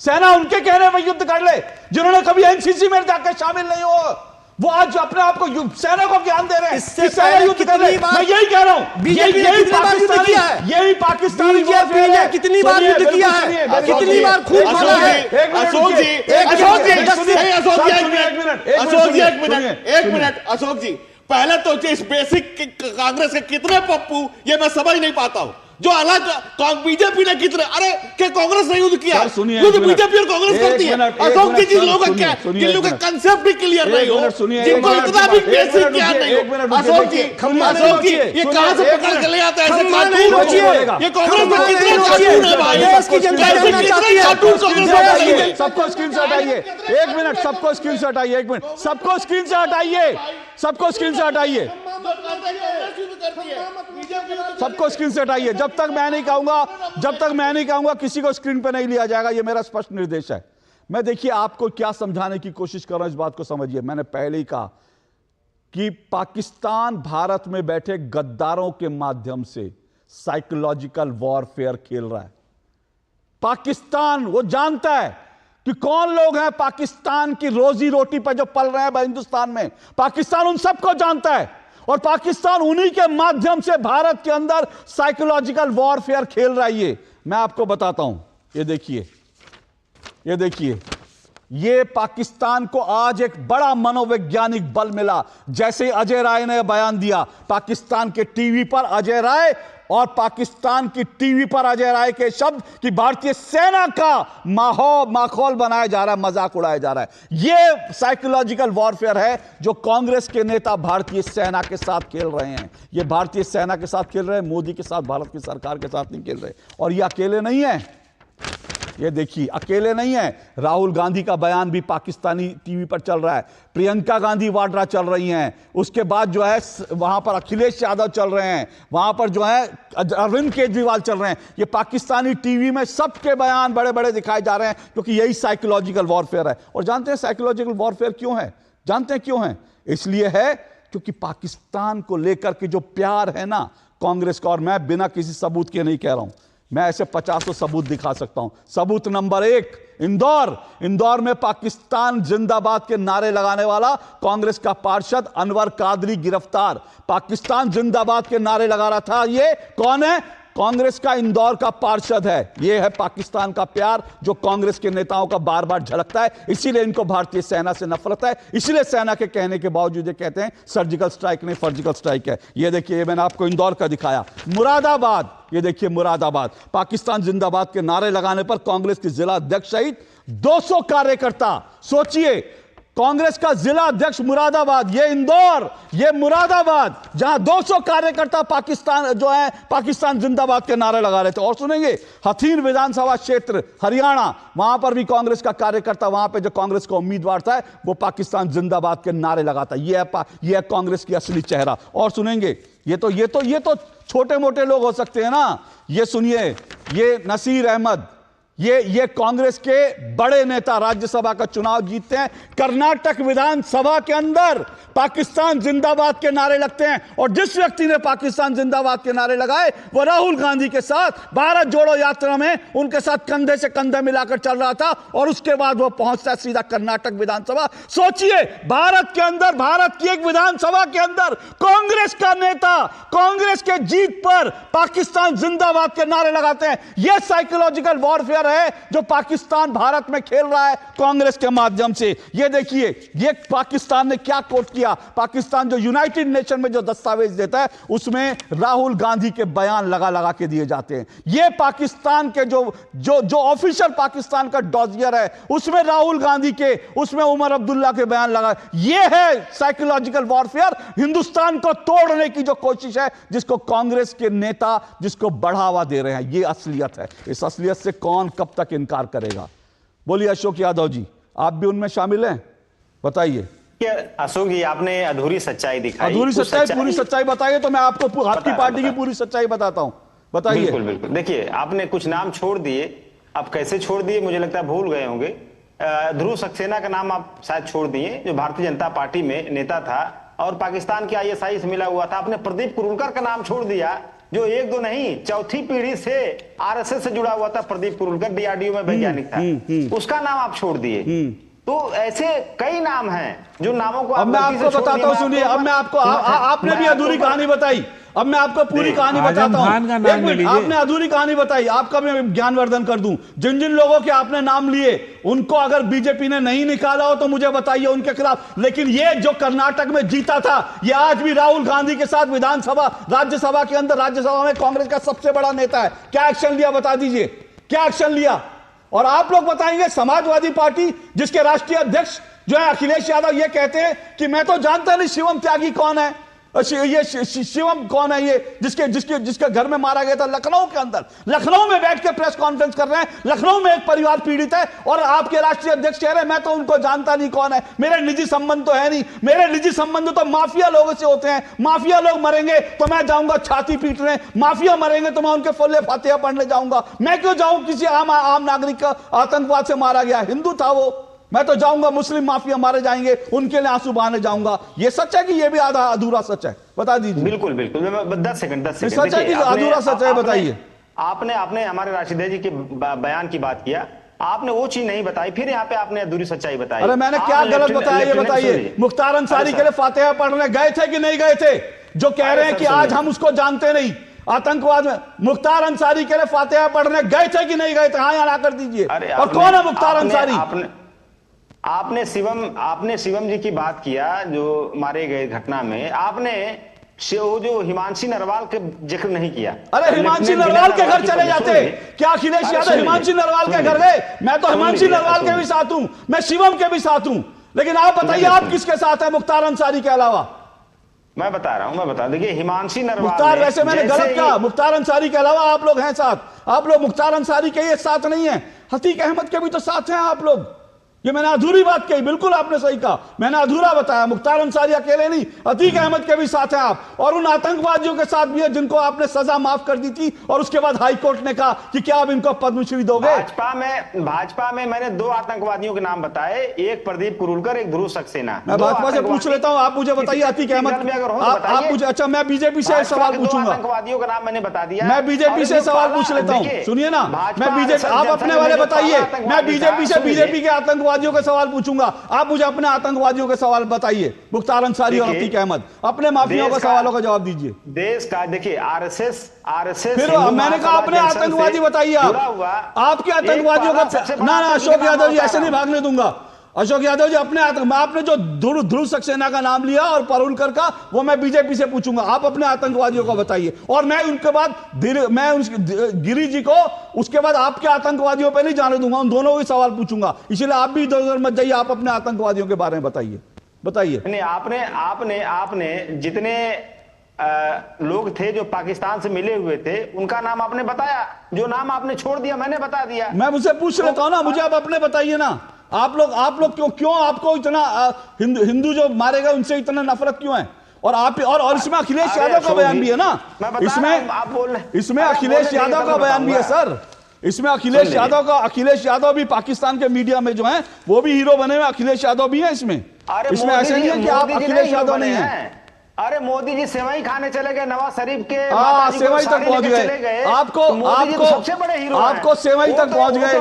सेना उनके कहने में युद्ध कर ले। जिन्होंने कभी एनसीसी में जाकर शामिल नहीं हो, वो आज अपने आप को सेना को ज्ञान दे रहे हैं। इससे पहले कितनी बार, मैं यही कह रहा हूं, बीजेपी ने कितनी बार युद्ध किया है? यही पाकिस्तानी बीजेपी ने कितनी बार युद्ध किया है? कितनी बार खून खा है? अशोक जी, पहले तो इस बेसिक कांग्रेस के कितने पप्पू, ये मैं समझ नहीं पाता हूं। जो अलग बीजेपी ने कितने, अरे क्या कांग्रेस ने युद्ध किया? युद्ध बीजेपी और कांग्रेस करती है। अशोक जी, जिन लोगों का क्या, जिन लोगों का कंसेप्ट भी क्लियर नहीं हो, जिनको इतना भी बेसिक ज्ञान नहीं हो, अशोक जी, ये कहां से पकड़ के ले आते हैं ऐसे कार्टून? ये कांग्रेस में कितने कार्टून है भाई? सबको स्क्रीन से हटाइए, एक मिनट, सबको स्क्रीन से हटाइए, एक मिनट, सबको स्क्रीन से हटाइए, सबको स्क्रीन से हटाइए, सबको स्क्रीन से हटाइए। जब तक मैं नहीं कहूंगा किसी को स्क्रीन पे नहीं लिया जाएगा, ये मेरा स्पष्ट निर्देश है। मैं, देखिए, आपको क्या समझाने की कोशिश कर रहा हूं, इस बात को समझिए। मैंने पहले ही कहा कि पाकिस्तान भारत में बैठे गद्दारों के माध्यम से साइकोलॉजिकल वॉरफेयर खेल रहा है। पाकिस्तान वो जानता है कि कौन लोग हैं पाकिस्तान की रोजी रोटी पर जो पल रहे हैं हिंदुस्तान में। पाकिस्तान उन सबको जानता है, और पाकिस्तान उन्हीं के माध्यम से भारत के अंदर साइकोलॉजिकल वॉरफेयर खेल रहा है। ये मैं आपको बताता हूं, ये देखिए, ये पाकिस्तान को आज एक बड़ा मनोवैज्ञानिक बल मिला। जैसे ही अजय राय ने बयान दिया, पाकिस्तान के टीवी पर अजय राय और पाकिस्तान की टीवी पर अजय राय के शब्द कि भारतीय सेना का माहौल बनाया जा रहा है, मजाक उड़ाया जा रहा है। यह साइकोलॉजिकल वॉरफेयर है जो कांग्रेस के नेता भारतीय सेना के साथ खेल रहे हैं। ये भारतीय सेना के साथ खेल रहे हैं, मोदी के साथ, भारत की सरकार के साथ नहीं खेल रहे। और ये अकेले नहीं है, ये देखिए अकेले नहीं है। राहुल गांधी का बयान भी पाकिस्तानी टीवी पर चल रहा है, प्रियंका गांधी वाड्रा चल रही हैं, उसके बाद जो है वहां पर अखिलेश यादव चल रहे हैं, वहां पर जो है अरविंद केजरीवाल चल रहे हैं। ये पाकिस्तानी टीवी में सबके बयान बड़े बड़े दिखाए जा रहे हैं, क्योंकि यही साइकोलॉजिकल वॉरफेयर है। और जानते हैं साइकोलॉजिकल वॉरफेयर क्यों है? जानते हैं क्यों है? इसलिए है क्योंकि पाकिस्तान को लेकर के जो प्यार है ना कांग्रेस का, और मैं बिना किसी सबूत के नहीं कह रहा हूं, मैं ऐसे 50 सबूत दिखा सकता हूं। सबूत नंबर 1, इंदौर में पाकिस्तान जिंदाबाद के नारे लगाने वाला कांग्रेस का पार्षद अनवर कादरी गिरफ्तार। पाकिस्तान जिंदाबाद के नारे लगा रहा था। ये कौन है? कांग्रेस का इंदौर का पार्षद है। यह है पाकिस्तान का प्यार जो कांग्रेस के नेताओं का बार बार झलकता है। इसीलिए इनको भारतीय सेना से नफरत है, इसीलिए सेना के कहने के बावजूद ये कहते हैं सर्जिकल स्ट्राइक नहीं, सर्जिकल स्ट्राइक है। ये देखिए, ये मैंने आपको इंदौर का दिखाया। मुरादाबाद, ये देखिए मुरादाबाद, पाकिस्तान जिंदाबाद के नारे लगाने पर कांग्रेस के जिला अध्यक्ष सहित 200 कार्यकर्ता, सोचिए कांग्रेस का जिला अध्यक्ष मुरादाबाद, ये इंदौर, ये मुरादाबाद, जहां 200 कार्यकर्ता पाकिस्तान जो है पाकिस्तान जिंदाबाद के नारे लगा रहे थे। और सुनेंगे हथीन विधानसभा क्षेत्र हरियाणा, वहां पर भी कांग्रेस का कार्यकर्ता, वहां पे जो कांग्रेस का उम्मीदवार था वो पाकिस्तान जिंदाबाद के नारे लगाता। ये है कांग्रेस की असली चेहरा। और सुनेंगे ये तो छोटे मोटे लोग हो सकते हैं ना। ये सुनिए, ये नसीर अहमद, ये कांग्रेस के बड़े नेता, राज्यसभा का चुनाव जीतते हैं, कर्नाटक विधानसभा के अंदर पाकिस्तान जिंदाबाद के नारे लगते हैं। और जिस व्यक्ति ने पाकिस्तान जिंदाबाद के नारे लगाए वो राहुल गांधी के साथ भारत जोड़ो यात्रा में उनके साथ कंधे से कंधे मिलाकर चल रहा था। और उसके बाद वो पहुंचता सीधा कर्नाटक विधानसभा। सोचिए, भारत के अंदर, भारत की एक विधानसभा के अंदर कांग्रेस का नेता कांग्रेस के जीत पर पाकिस्तान जिंदाबाद के नारे लगाते हैं। यह साइकोलॉजिकल वॉरफेयर है जो पाकिस्तान भारत में खेल रहा है कांग्रेस के माध्यम से। ये देखिए, ये पाकिस्तान ने क्या कोट किया। पाकिस्तान जो यूनाइटेड नेशन में जो दस्तावेज देता है उसमें राहुल गांधी के बयान लगा के दिए जाते हैं। ये पाकिस्तान के जो ऑफिशियल पाकिस्तान का डॉजियर है उसमें राहुल गांधी के, उसमें उमर अब्दुल्ला के बयान लगा। ये है साइकोलॉजिकल वॉरफेयर, हिंदुस्तान को तोड़ने की जो कोशिश है, जिसको कांग्रेस के नेता जिसको बढ़ावा दे रहे हैं। ये असलियत है। इस असलियत से कौन कब तक इनकार करेगा? बोलिए अशोक यादव जी, आप भी उनमें शामिल हैं? बताइए। अशोक जी, आपने अधूरी सच्चाई दिखाई। अधूरी सच्चाई, पूरी सच्चाई बताइए तो मैं आपको आपकी पार्टी की पूरी सच्चाई बताता हूं। बताइए। बिल्कुल बिल्कुल। देखिए, आपने कुछ नाम छोड़ दिए। आप कैसे छोड़ दिए मुझे लगता है भूल गए होंगे। ध्रुव सक्सेना का नाम आप शायद छोड़ दिए, जो भारतीय जनता पार्टी में नेता था और पाकिस्तान के ISI से मिला हुआ था। आपने प्रदीप कुरुलकर का नाम छोड़ दिया, जो 1-2 नहीं, चौथी पीढ़ी से RSS से जुड़ा हुआ था। प्रदीप कुरुलकर DRDO में वैज्ञानिक था, उसका नाम आप छोड़ दिए। तो ऐसे कई नाम हैं जो नामों को अब मैं आपको बताता हूं, सुनिए। अब मैं आपको, आपने भी अधूरी कहानी बताई, अब मैं आपको पूरी कहानी बताता हूं। आपने अधूरी कहानी बताई, आपका मैं ज्ञानवर्धन कर दूं। जिन जिन लोगों के आपने नाम लिए उनको अगर बीजेपी ने नहीं निकाला हो तो मुझे बताइए उनके खिलाफ। लेकिन ये जो कर्नाटक में जीता था, ये आज भी राहुल गांधी के साथ विधानसभा, राज्यसभा के अंदर, राज्यसभा में कांग्रेस का सबसे बड़ा नेता है। क्या एक्शन लिया बता दीजिए, क्या एक्शन लिया? और आप लोग बताएंगे समाजवादी पार्टी जिसके राष्ट्रीय अध्यक्ष जो है अखिलेश यादव, ये कहते हैं कि मैं तो जानता नहीं शिवम त्यागी कौन है। ये शिवम कौन है? ये जिसके घर में मारा गया था लखनऊ के अंदर, लखनऊ में बैठ के प्रेस कॉन्फ्रेंस कर रहे हैं। लखनऊ में एक परिवार पीड़ित है और आपके राष्ट्रीय अध्यक्ष कह रहे हैं मैं तो उनको जानता नहीं कौन है, मेरे निजी संबंध तो है नहीं। मेरे निजी संबंध तो माफिया लोगों से होते हैं। माफिया लोग मरेंगे तो मैं जाऊंगा छाती पीटने, माफिया मरेंगे तो मैं उनके फुल्ले फातिहा पढ़ने जाऊंगा। मैं क्यों जाऊं? किसी आम नागरिक का आतंकवाद से मारा गया, हिंदू था वो, मैं तो जाऊंगा मुस्लिम माफिया मारे जाएंगे उनके लिए आंसू बहाने जाऊंगा। ये सच है कि ये भी आधा अधूरा सच है? बता दीजिए। बिल्कुल बिल्कुल, 10 सेकंड सच है कि अधूरा सच है? बताइए। आपने हमारे राशिद जी के बयान की बात किया, आपने वो चीज नहीं बताई, फिर यहाँ पे आपने अधूरी सच्चाई बताई। अरे मैंने क्या गलत बताया ये बताइए। मुख्तार अंसारी के लिए फातिहा पढ़ने गए थे कि नहीं गए थे? जो कह रहे हैं कि आज हम उसको जानते नहीं आतंकवाद में, मुख्तार अंसारी के लिए फातिहा पढ़ने गए थे कि नहीं गए थे? हाँ या ना कर दीजिए। और कौन है मुख्तार अंसारी? आपने शिवम जी की बात किया जो मारे गए घटना में, आपने जो हिमांशी नरवाल के जिक्र नहीं किया। अरे हिमांशी नरवाल के घर चले जाते क्या अखिलेश यादव हिमांशी नरवाल के घर गए? मैं तो हिमांशी नरवाल के भी साथ हूं, मैं शिवम के भी साथ हूं, लेकिन आप बताइए आप किसके साथ हैं मुख्तार अंसारी के अलावा? मैं बता रहा हूं, देखिए हिमांशी नरवाल मुख्तार, वैसे मैंने गलत कहा, मुख्तार अंसारी के अलावा आप लोग हैं साथ। आप लोग मुख्तार अंसारी के ही साथ नहीं है, अतीक अहमद के भी तो साथ हैं आप लोग। ये मैंने अधूरी बात कही, बिल्कुल आपने सही कहा, मैंने अधूरा बताया। मुख्तार अंसारी अकेले नहीं, अतीक अहमद के भी साथ हैं आप, और उन आतंकवादियों के साथ भी है जिनको आपने सजा माफ कर दी थी, और उसके बाद हाई कोर्ट ने कहा कि क्या आप इनको पद्मश्री दोगे? भाजपा में मैंने 2 आतंकवादियों के नाम बताए, एक प्रदीप कुरुलकर, एक ध्रुव सक्सेना। मैं भाजपा से पूछ लेता हूं, आप मुझे बताइए अतीक अहमद आप मुझे, अच्छा मैं बीजेपी से सवाल पूछूंगा। आतंकवादियों का नाम मैंने बता दिया, मैं बीजेपी से सवाल पूछ लेता हूं, सुनिए ना, मैं बीजेपी, आप अपने वाले बताइए, मैं बीजेपी से बीजेपी के आतंकवादियों के सवाल पूछूंगा, आप मुझे अपने आतंकवादियों के सवाल बताइए, मुख्तार अंसारी और अतीक अहमद, अपने माफियाओं का सवालों का जवाब दीजिए। देश का देखिए आरएसएस फिर मैंने कहा अपने आतंकवादी बताइए, आप आपके आतंकवादियों का ना अशोक यादव जी ऐसे नहीं भागने दूंगा। अशोक यादव जी अपने आपने जो ध्रुव सक्सेना का नाम लिया और परुलकर का, वो मैं बीजेपी से पूछूंगा, आप अपने आतंकवादियों को बताइए, और मैं उनके बाद मैं गिरी जी को उसके बाद आपके आतंकवादियों पे नहीं जाने दूंगा, उन दोनों के सवाल पूछूंगा। इसलिए आप भी इधर उधर मत जाइए, आप अपने आतंकवादियों के बारे में बताइए। नहीं, आपने जितने लोग थे जो पाकिस्तान से मिले हुए थे उनका नाम आपने बताया, जो नाम आपने छोड़ दिया मैंने बता दिया। मैं मुझसे पूछ लेता हूं ना, मुझे आप अपने बताइए ना, आप लोग क्यों आपको इतना हिंदू जो मारे गए उनसे इतना नफरत क्यों है? और इसमें अखिलेश यादव का बयान भी है ना, इसमें अखिलेश यादव का बयान भी है सर, इसमें अखिलेश यादव भी पाकिस्तान के मीडिया में जो है वो भी हीरो बने हुए, अखिलेश यादव भी है इसमें ऐसे नहीं है कि आप अखिलेश यादव नहीं है। अरे मोदी जी सेवई खाने चले गए नवाज शरीफ के, सेवई तक पहुंच गए, आपको सबसे बड़े हीरो आपको सेवई तक पहुंच गए,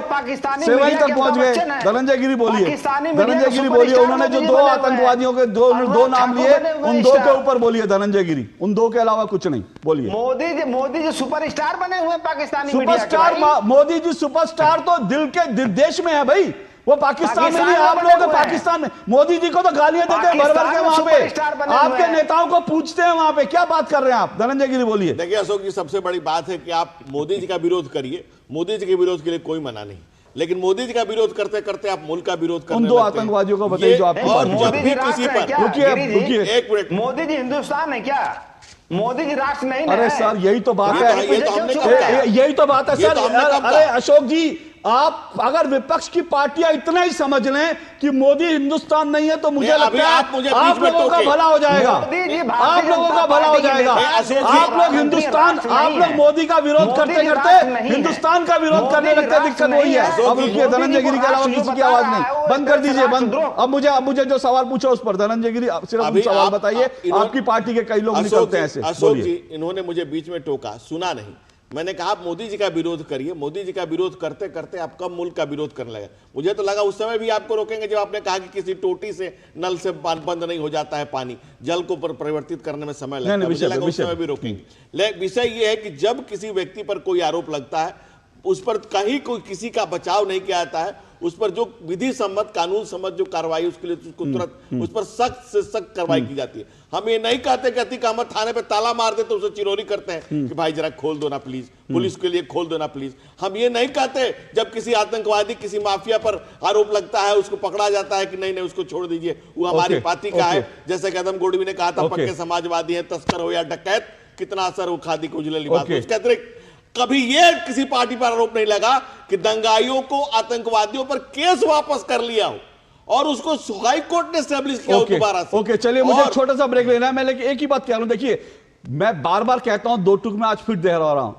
सेवई तक पहुंच गए। धनंजय गिरी बोलिए, उन्होंने जो 2 आतंकवादियों के दो नाम लिए, उन 2 के ऊपर बोलिए धनंजय गिरी, उन 2 के अलावा कुछ नहीं बोलिए। मोदी जी सुपरस्टार बने हुए पाकिस्तानी सुपरस्टार, मोदी जी सुपरस्टार तो दिल के देश में है भाई, वो पाकिस्तान में नहीं, आप लोग पाकिस्तान में। मोदी जी को तो गालियां देते हैं भर भर के वहां पे, आपके नेताओं को पूछते हैं वहां पे, क्या बात कर रहे हैं आप? धनंजय गिरी बोलिए। देखिए अशोक जी, सबसे बड़ी बात है कि आप मोदी जी का विरोध करिए, मोदी जी के विरोध के लिए कोई मना नहीं, लेकिन मोदी जी का विरोध करते करते आप मुल्क का विरोध करने उन 2 आतंकवादियों को बताइए जो आपको, और जब भी किसी पर, रुकिए एक मिनट, मोदी जी हिंदुस्तान है क्या? मोदी जी राष्ट्र नहीं? अरे सर यही तो बात है, यही तो बात है सर। अरे अशोक जी, आप अगर विपक्ष की पार्टियां इतना ही समझ लें कि मोदी हिंदुस्तान नहीं है तो मुझे लगता है आप लोगों का भला हो जाएगा, आप लोगों का भला हो जाएगा। आप लोग हिंदुस्तान, आप लोग मोदी का विरोध करते करते हिंदुस्तान का विरोध करने लगते, दिक्कत वही है। अब रुकिए, धनंजय गिरी के अलावा किसी की आवाज नहीं, बंद कर दीजिए, बंद। अब मुझे जो सवाल पूछा उस पर धनंजय गिरी सिर्फ सवाल बताइए, आपकी पार्टी के कई लोग निकलते हैं ऐसे। अशोक जी, इन्होंने मुझे बीच में टोका, सुना नहीं, मैंने कहा आप मोदी जी का विरोध करिए, मोदी जी का विरोध करते करते आप कब मुल्क का विरोध करने लगे? मुझे तो लगा उस समय भी आपको रोकेंगे जब आपने कहा कि किसी टोटी से नल से बंद नहीं हो जाता है पानी, जल को परिवर्तित करने में समय लगता है, मुझे लगा उस समय भी रोकेंगे। लेकिन विषय ये है कि जब किसी व्यक्ति पर कोई आरोप लगता है, उस पर कहीं कोई किसी का बचाव नहीं किया जाता है, उस पर जो विधि सम्मत कानून सम्मत जो कार्रवाई उसके लिए उसको तुरंत उस पर सख्त से सख्त कार्रवाई की जाती है। हम ये नहीं कहते कि अतीक अहमद थाने पे ताला मार दे तो उसे चिरौरी करते हैं कि भाई जरा खोल दो ना प्लीज, पुलिस के लिए खोल दो ना प्लीज। हम ये नहीं कहते जब किसी आतंकवादी किसी माफिया पर आरोप लगता है उसको पकड़ा जाता है कि नहीं नहीं उसको छोड़ दीजिए, वो हमारी पार्टी का है। जैसे कदम गोडवी ने कहा था पक्के समाजवादी है, तस्कर हो या डकैत, कितना असर वो खादी को उजले लिबास। उसके अतिरिक्त कभी ये किसी पार्टी पर आरोप नहीं लगा कि दंगाइयों को आतंकवादियों पर केस वापस कर लिया हो और उसको हाई कोर्ट ने एस्टैब्लिश किया दोबारा से। ओके, चलिए मुझे एक छोटा सा ब्रेक लेना है, मैं लेकिन एक ही बात कह रहा हूं। देखिए, मैं बार बार कहता हूं, 2 टूक में आज फिर दोहरा रहा हूं,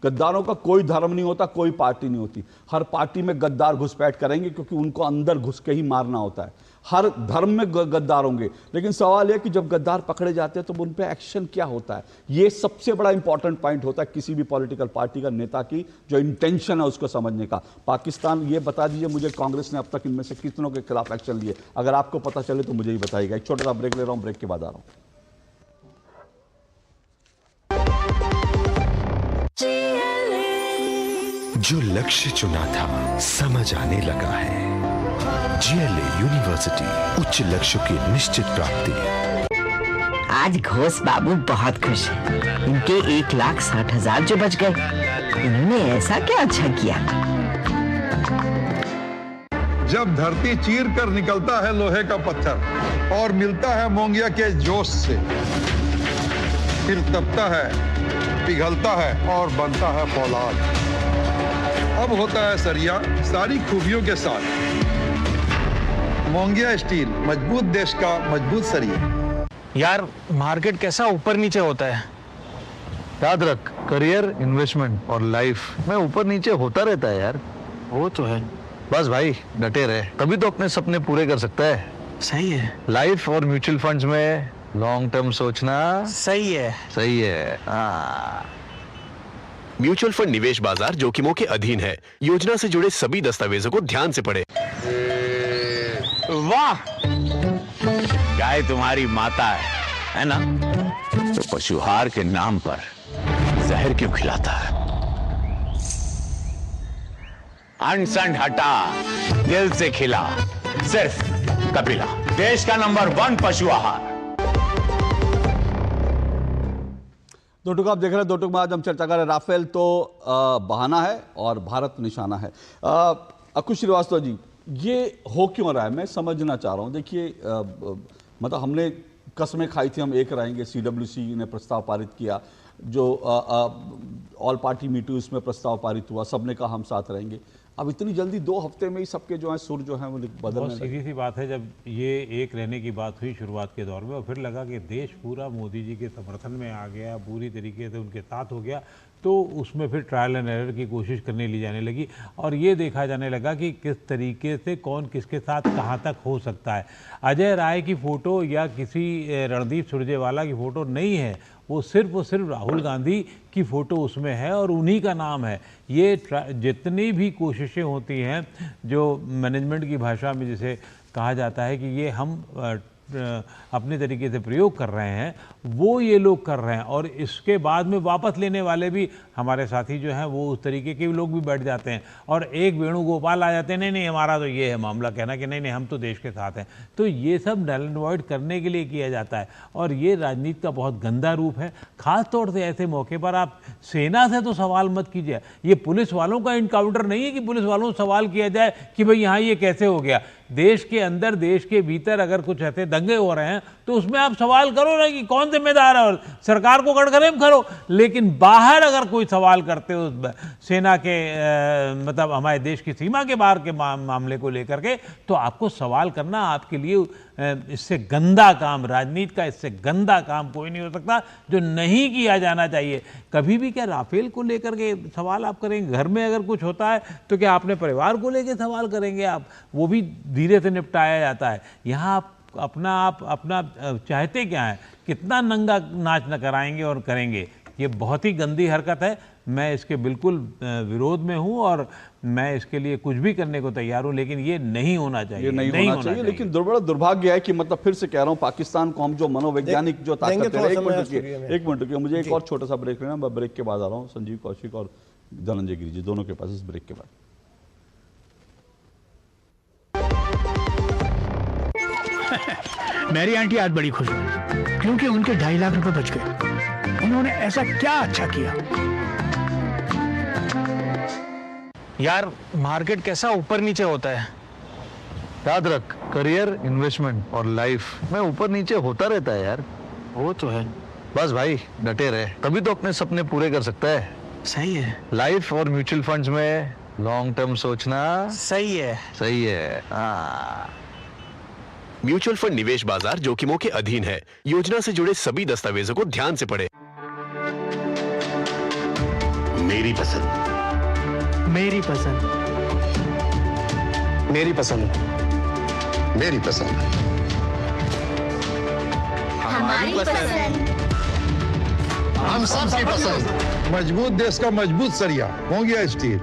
गद्दारों का कोई धर्म नहीं होता, कोई पार्टी नहीं होती। हर पार्टी में गद्दार घुसपैठ करेंगे क्योंकि उनको अंदर घुस के ही मारना होता है। हर धर्म में गद्दार होंगे, लेकिन सवाल यह कि जब गद्दार पकड़े जाते हैं तो उन पे एक्शन क्या होता है, ये सबसे बड़ा इंपॉर्टेंट पॉइंट होता है किसी भी पॉलिटिकल पार्टी का नेता की जो इंटेंशन है उसको समझने का। पाकिस्तान, ये बता दीजिए मुझे, कांग्रेस ने अब तक इनमें से कितनों के खिलाफ एक्शन लिए? अगर आपको पता चले तो मुझे ही बताइएगा। एक छोटा सा ब्रेक ले रहा हूं, ब्रेक के बाद आ रहा हूं। जो लक्ष्य चुना था समझ आने लगा है, GLA यूनिवर्सिटी, उच्च लक्ष्य की निश्चित प्राप्ति। आज घोष बाबू बहुत खुश हैं। इनके 1,60,000 जो बच गए, इन्होंने ऐसा क्या अच्छा किया? जब धरती चीर कर निकलता है लोहे का पत्थर और मिलता है मोंगिया के जोश से, फिर तपता है, पिघलता है और बनता है फौलाद। अब होता है सरिया सारी खूबियों के साथ। मोंगिया स्टील, मजबूत देश का मजबूत सरिया। यार मार्केट कैसा ऊपर नीचे होता है, याद रख करियर, इन्वेस्टमेंट और लाइफ में ऊपर नीचे होता रहता है यार। वो तो है। बस भाई डटे रहे, तभी तो अपने सपने पूरे कर सकता है। सही है। लाइफ और म्यूचुअल फंड्स में लॉन्ग टर्म सोचना सही है। सही है। हाँ। म्यूचुअल फंड निवेश बाजार जोखिमों के अधीन है। योजना से जुड़े सभी दस्तावेजों को ध्यान से पढ़ें। वाह, गाय तुम्हारी माता है ना? तो पशुहार के नाम पर जहर क्यों खिलाता है? अनसन हटा, दिल से खिला, सिर्फ कपिला, देश का नंबर 1 पशु आहार। दो टुक आप देख रहे हैं, दो टुक में आज हम चर्चा कर रहे हैं। राफेल तो बहाना है और भारत निशाना है। अकुश श्रीवास्तव जी, ये हो क्यों रहा है, मैं समझना चाह रहा हूँ। देखिए मतलब हमने कसमें खाई थी हम एक रहेंगे, CWC ने प्रस्ताव पारित किया, जो ऑल पार्टी मीटिंग उसमें प्रस्ताव पारित हुआ, सबने कहा हम साथ रहेंगे। अब इतनी जल्दी 2 हफ्ते में ही सबके जो है सुर जो है वो बदलने बहुत सीधी सी बात है। जब ये एक रहने की बात हुई शुरुआत के दौर में और फिर लगा कि देश पूरा मोदी जी के समर्थन में आ गया, पूरी तरीके से उनके साथ हो गया, तो उसमें फिर ट्रायल एंड एरर की कोशिश करने ली जाने लगी और ये देखा जाने लगा कि किस तरीके से कौन किसके साथ कहाँ तक हो सकता है। अजय राय की फ़ोटो या किसी रणदीप सुरजेवाला की फ़ोटो नहीं है, वो सिर्फ राहुल गांधी की फ़ोटो उसमें है और उन्हीं का नाम है। ये जितनी भी कोशिशें होती हैं जो मैनेजमेंट की भाषा में जिसे कहा जाता है कि ये हम अपने तरीके से प्रयोग कर रहे हैं, वो ये लोग कर रहे हैं और इसके बाद में वापस लेने वाले भी हमारे साथी जो हैं वो उस तरीके के लोग भी बैठ जाते हैं और एक वेणुगोपाल आ जाते हैं, नहीं हमारा तो ये है मामला, कहना कि नहीं हम तो देश के साथ हैं। तो ये सब नल एंड वॉइड करने के लिए किया जाता है और ये राजनीति का बहुत गंदा रूप है। ख़ास तौर से ऐसे मौके पर आप सेना से तो सवाल मत कीजिए। ये पुलिस वालों का इनकाउंटर नहीं है कि पुलिस वालों से सवाल किया जाए कि भाई यहाँ ये कैसे हो गया। देश के अंदर, देश के भीतर अगर कुछ ऐसे दंगे हो रहे हैं तो उसमें आप सवाल करो ना कि कौन जिम्मेदार है, और सरकार को कड़करेम करो। लेकिन बाहर अगर कोई सवाल करते हो सेना के मतलब हमारे देश की सीमा के बाहर के मामले को लेकर के, तो आपको सवाल करना आपके लिए इससे गंदा काम, राजनीति का इससे गंदा काम कोई नहीं हो सकता, जो नहीं किया जाना चाहिए कभी भी। क्या राफेल को लेकर के सवाल आप करेंगे? घर में अगर कुछ होता है तो क्या अपने परिवार को लेकर सवाल करेंगे आप? वो भी धीरे से निपटाया जाता है। यहाँ आप अपना चाहते क्या है, कितना नंगा नाच न कराएंगे और करेंगे। ये बहुत ही गंदी हरकत है, मैं इसके बिल्कुल विरोध में हूँ और मैं इसके लिए कुछ भी करने को तैयार हूँ, लेकिन ये नहीं होना चाहिए। ये नहीं होना चाहिए। लेकिन बड़ा दुर्भाग्य है कि मतलब फिर से कह रहा हूँ, पाकिस्तान को हम जो मनोवैज्ञानिक जो ताकत है, एक मिनट रुकिए, मुझे एक और छोटा सा ब्रेक लेना, मैं ब्रेक के बाद आ रहा हूँ। संजीव कौशिक और धनंजय गिरी जी दोनों के पास इस ब्रेक के बाद। मेरी आंटी आज बड़ी खुश हुई क्योंकि उनके 2.5 लाख रुपए बच गए। उन्होंने ऐसा क्या अच्छा किया? यार मार्केट कैसा ऊपर नीचे होता है, याद रख करियर, इन्वेस्टमेंट और लाइफ में ऊपर नीचे होता रहता है यार। वो तो है। बस भाई डटे रहे, तभी तो अपने सपने पूरे कर सकता है। सही है। लाइफ और म्यूचुअल फंड्स में लॉन्ग टर्म सोचना सही है। सही है। हाँ। म्यूचुअल फंड निवेश बाजार जोखिमों के अधीन है। योजना से जुड़े सभी दस्तावेजों को ध्यान से पढ़ें। मेरी पसंद, मेरी पसंद, मेरी पसंद, मेरी पसंद, हमारी पसंद, हम सबकी पसंद। मजबूत देश का मजबूत सरिया, मोंगिया स्टील।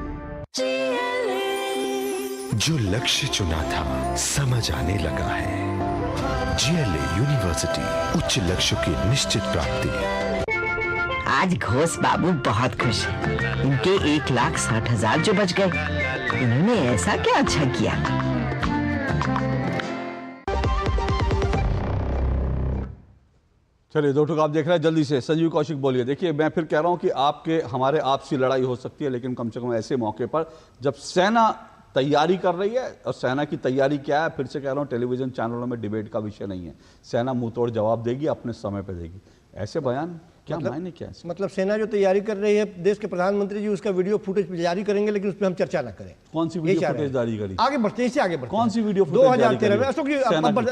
जो लक्ष्य चुना था समझ आने लगा है। GLA यूनिवर्सिटी, उच्च लक्ष्य की निश्चित प्राप्ति। आज घोष बाबू बहुत खुश हैं। इनके 1,60,000 जो बच गए, इन्होंने ऐसा क्या अच्छा किया? चलिए दो ठोक आप देख रहे हैं, जल्दी से संजीव कौशिक बोलिए। देखिए मैं फिर कह रहा हूं कि हमारे आपसी लड़ाई हो सकती है, लेकिन कम से कम ऐसे मौके पर जब सेना तैयारी कर रही है, और सेना की तैयारी क्या है, फिर से कह रहा हूं टेलीविजन चैनलों में डिबेट का विषय नहीं है। सेना मुंह तोड़ जवाब देगी, अपने समय पर देगी। ऐसे बयान क्या मायने क्या है? मतलब सेना जो तैयारी कर रही है, देश के प्रधानमंत्री जी उसका वीडियो फुटेज जारी करेंगे, लेकिन उस पर हम चर्चा ना करें। कौन सी वीडियो फुटेज जारी करी? आगे बढ़ते हैं, इससे आगे बढ़ते हैं। कौन सी वीडियो फुटेज? 2013 में अशोक जी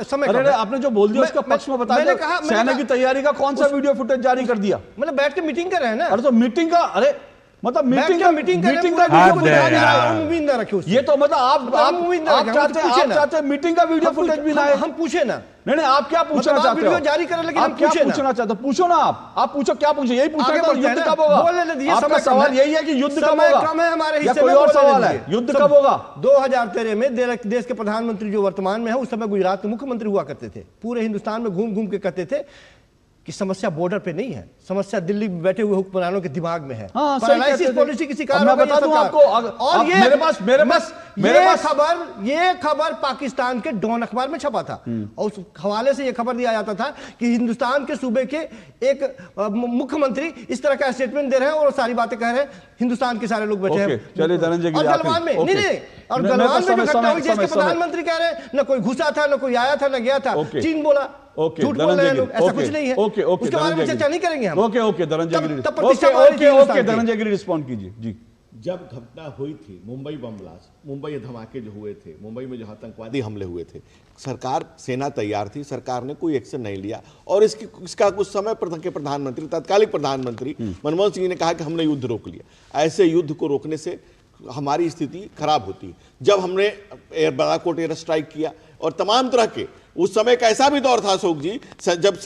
समय अरे आपने जो बोल दिया उसका पक्ष में बता दो। सेना की तैयारी का कौन सा वीडियो फुटेज जारी कर दिया? मतलब बैठ के मीटिंग कर रहे हैं ना। अरे तो मीटिंग का, अरे मतलब मीटिंग का उम्मीद ना रखे। ये तो मतलब आप चाहते हैं मीटिंग का वीडियो फुटेज भी लाए, हम पूछे ना। नहीं आप क्या पूछना चाहते हो? जारी करें, लेकिन आप क्या पूछना चाहते हो? पूछो ना, आप पूछो क्या पूछो, यही पूछना था। युद्ध कब होगा? आपका सवाल यही है कि युद्ध कब होगा? कम है हमारे हिस्से में, कोई और सवाल है? युद्ध कब होगा? 2013 में देश के प्रधानमंत्री जो वर्तमान में है, उस समय गुजरात के मुख्यमंत्री हुआ करते थे। पूरे हिंदुस्तान में घूम घूम के कहते थे कि समस्या बॉर्डर पे नहीं है, समस्या दिल्ली में बैठे हुए हुक्मरानों के दिमाग में है। पैरालाइसिस पॉलिसी की शिकार मैं बता दूं आपको, और ये खबर पाकिस्तान के डॉन अखबार में छपा था, और उस हवाले से ये खबर दिया जाता था कि हिंदुस्तान के सूबे के एक मुख्यमंत्री इस तरह का स्टेटमेंट दे रहे हैं और सारी बातें कह रहे हैं, हिंदुस्तान के सारे लोग बैठे हैं। चलिए धनंजय गिरी, और गलवान में नहीं, और गलवान में जो घटना हुई, देश के प्रधानमंत्री कह रहे हैं न कोई घुसा था, न कोई आया था, न गया था, चीन बोला। झूठ बोल रहे हैं लोग, ऐसा कुछ नहीं है। उसके बारे में चर्चा नहीं करेंगे हम। धनंजय गिरी रिस्पॉन्ड कीजिए जी। जब घटना हुई थी मुंबई बम ब्लास्ट, मुंबई धमाके जो हुए थे, मुंबई में जो आतंकवादी हमले हुए थे, सरकार सेना तैयार थी, सरकार ने कोई एक्शन नहीं लिया। और इसका कुछ समय के प्रधानमंत्री, तत्कालिक प्रधानमंत्री मनमोहन सिंह ने कहा कि हमने युद्ध रोक लिया। ऐसे युद्ध को रोकने से हमारी स्थिति खराब होती है। जब हमने बालाकोट एयर स्ट्राइक किया और तमाम तरह के, उस समय का ऐसा भी दौर था अशोक जी, जब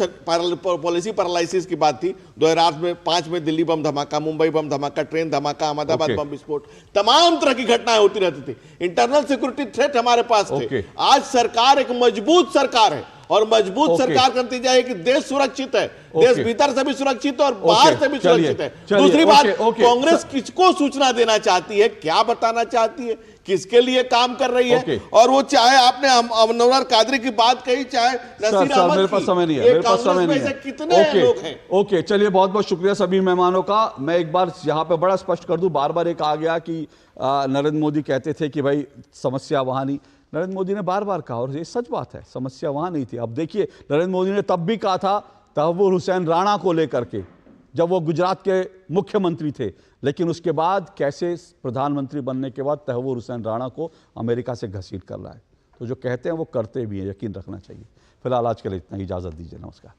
पॉलिसी पैरालिसिस की बात थी 2005 में दिल्ली बम धमाका, मुंबई बम धमाका, ट्रेन धमाका, अहमदाबाद बम विस्फोट, तमाम तरह की घटनाएं होती रहती थी। इंटरनल सिक्योरिटी थ्रेट हमारे पास थे। आज सरकार एक मजबूत सरकार है, और मजबूत सरकार का नतीजा है कि देश सुरक्षित है, देश भीतर से भी सुरक्षित है और बाहर से भी सुरक्षित है। दूसरी बात, कांग्रेस किसको सूचना देना चाहती है, क्या बताना चाहती है, किसके लिए काम कर रही है, और वो चाहे आपने अनवर कादरी की बात कही, चाहे नसीर अहमद, मेरे पास समय नहीं है, मेरे पास समय नहीं है। कितने लोग हैं? ओके चलिए, बहुत बहुत शुक्रिया सभी मेहमानों का। मैं एक बार यहाँ पे बड़ा स्पष्ट कर दूं, बार बार एक आ गया कि नरेंद्र मोदी कहते थे कि भाई समस्या वहां नहीं। नरेंद्र मोदी ने बार बार कहा, और ये सच बात है, समस्या वहां नहीं थी। अब देखिए, नरेंद्र मोदी ने तब भी कहा था तहव्वुर हुसैन राणा को लेकर के, जब वो गुजरात के मुख्यमंत्री थे, लेकिन उसके बाद कैसे प्रधानमंत्री बनने के बाद तहव्वुर हुसैन राणा को अमेरिका से घसीट कर रहा है। तो जो कहते हैं वो करते भी हैं, यकीन रखना चाहिए। फिलहाल आज के लिए इतना ही, इजाज़त दीजिए, नमस्कार।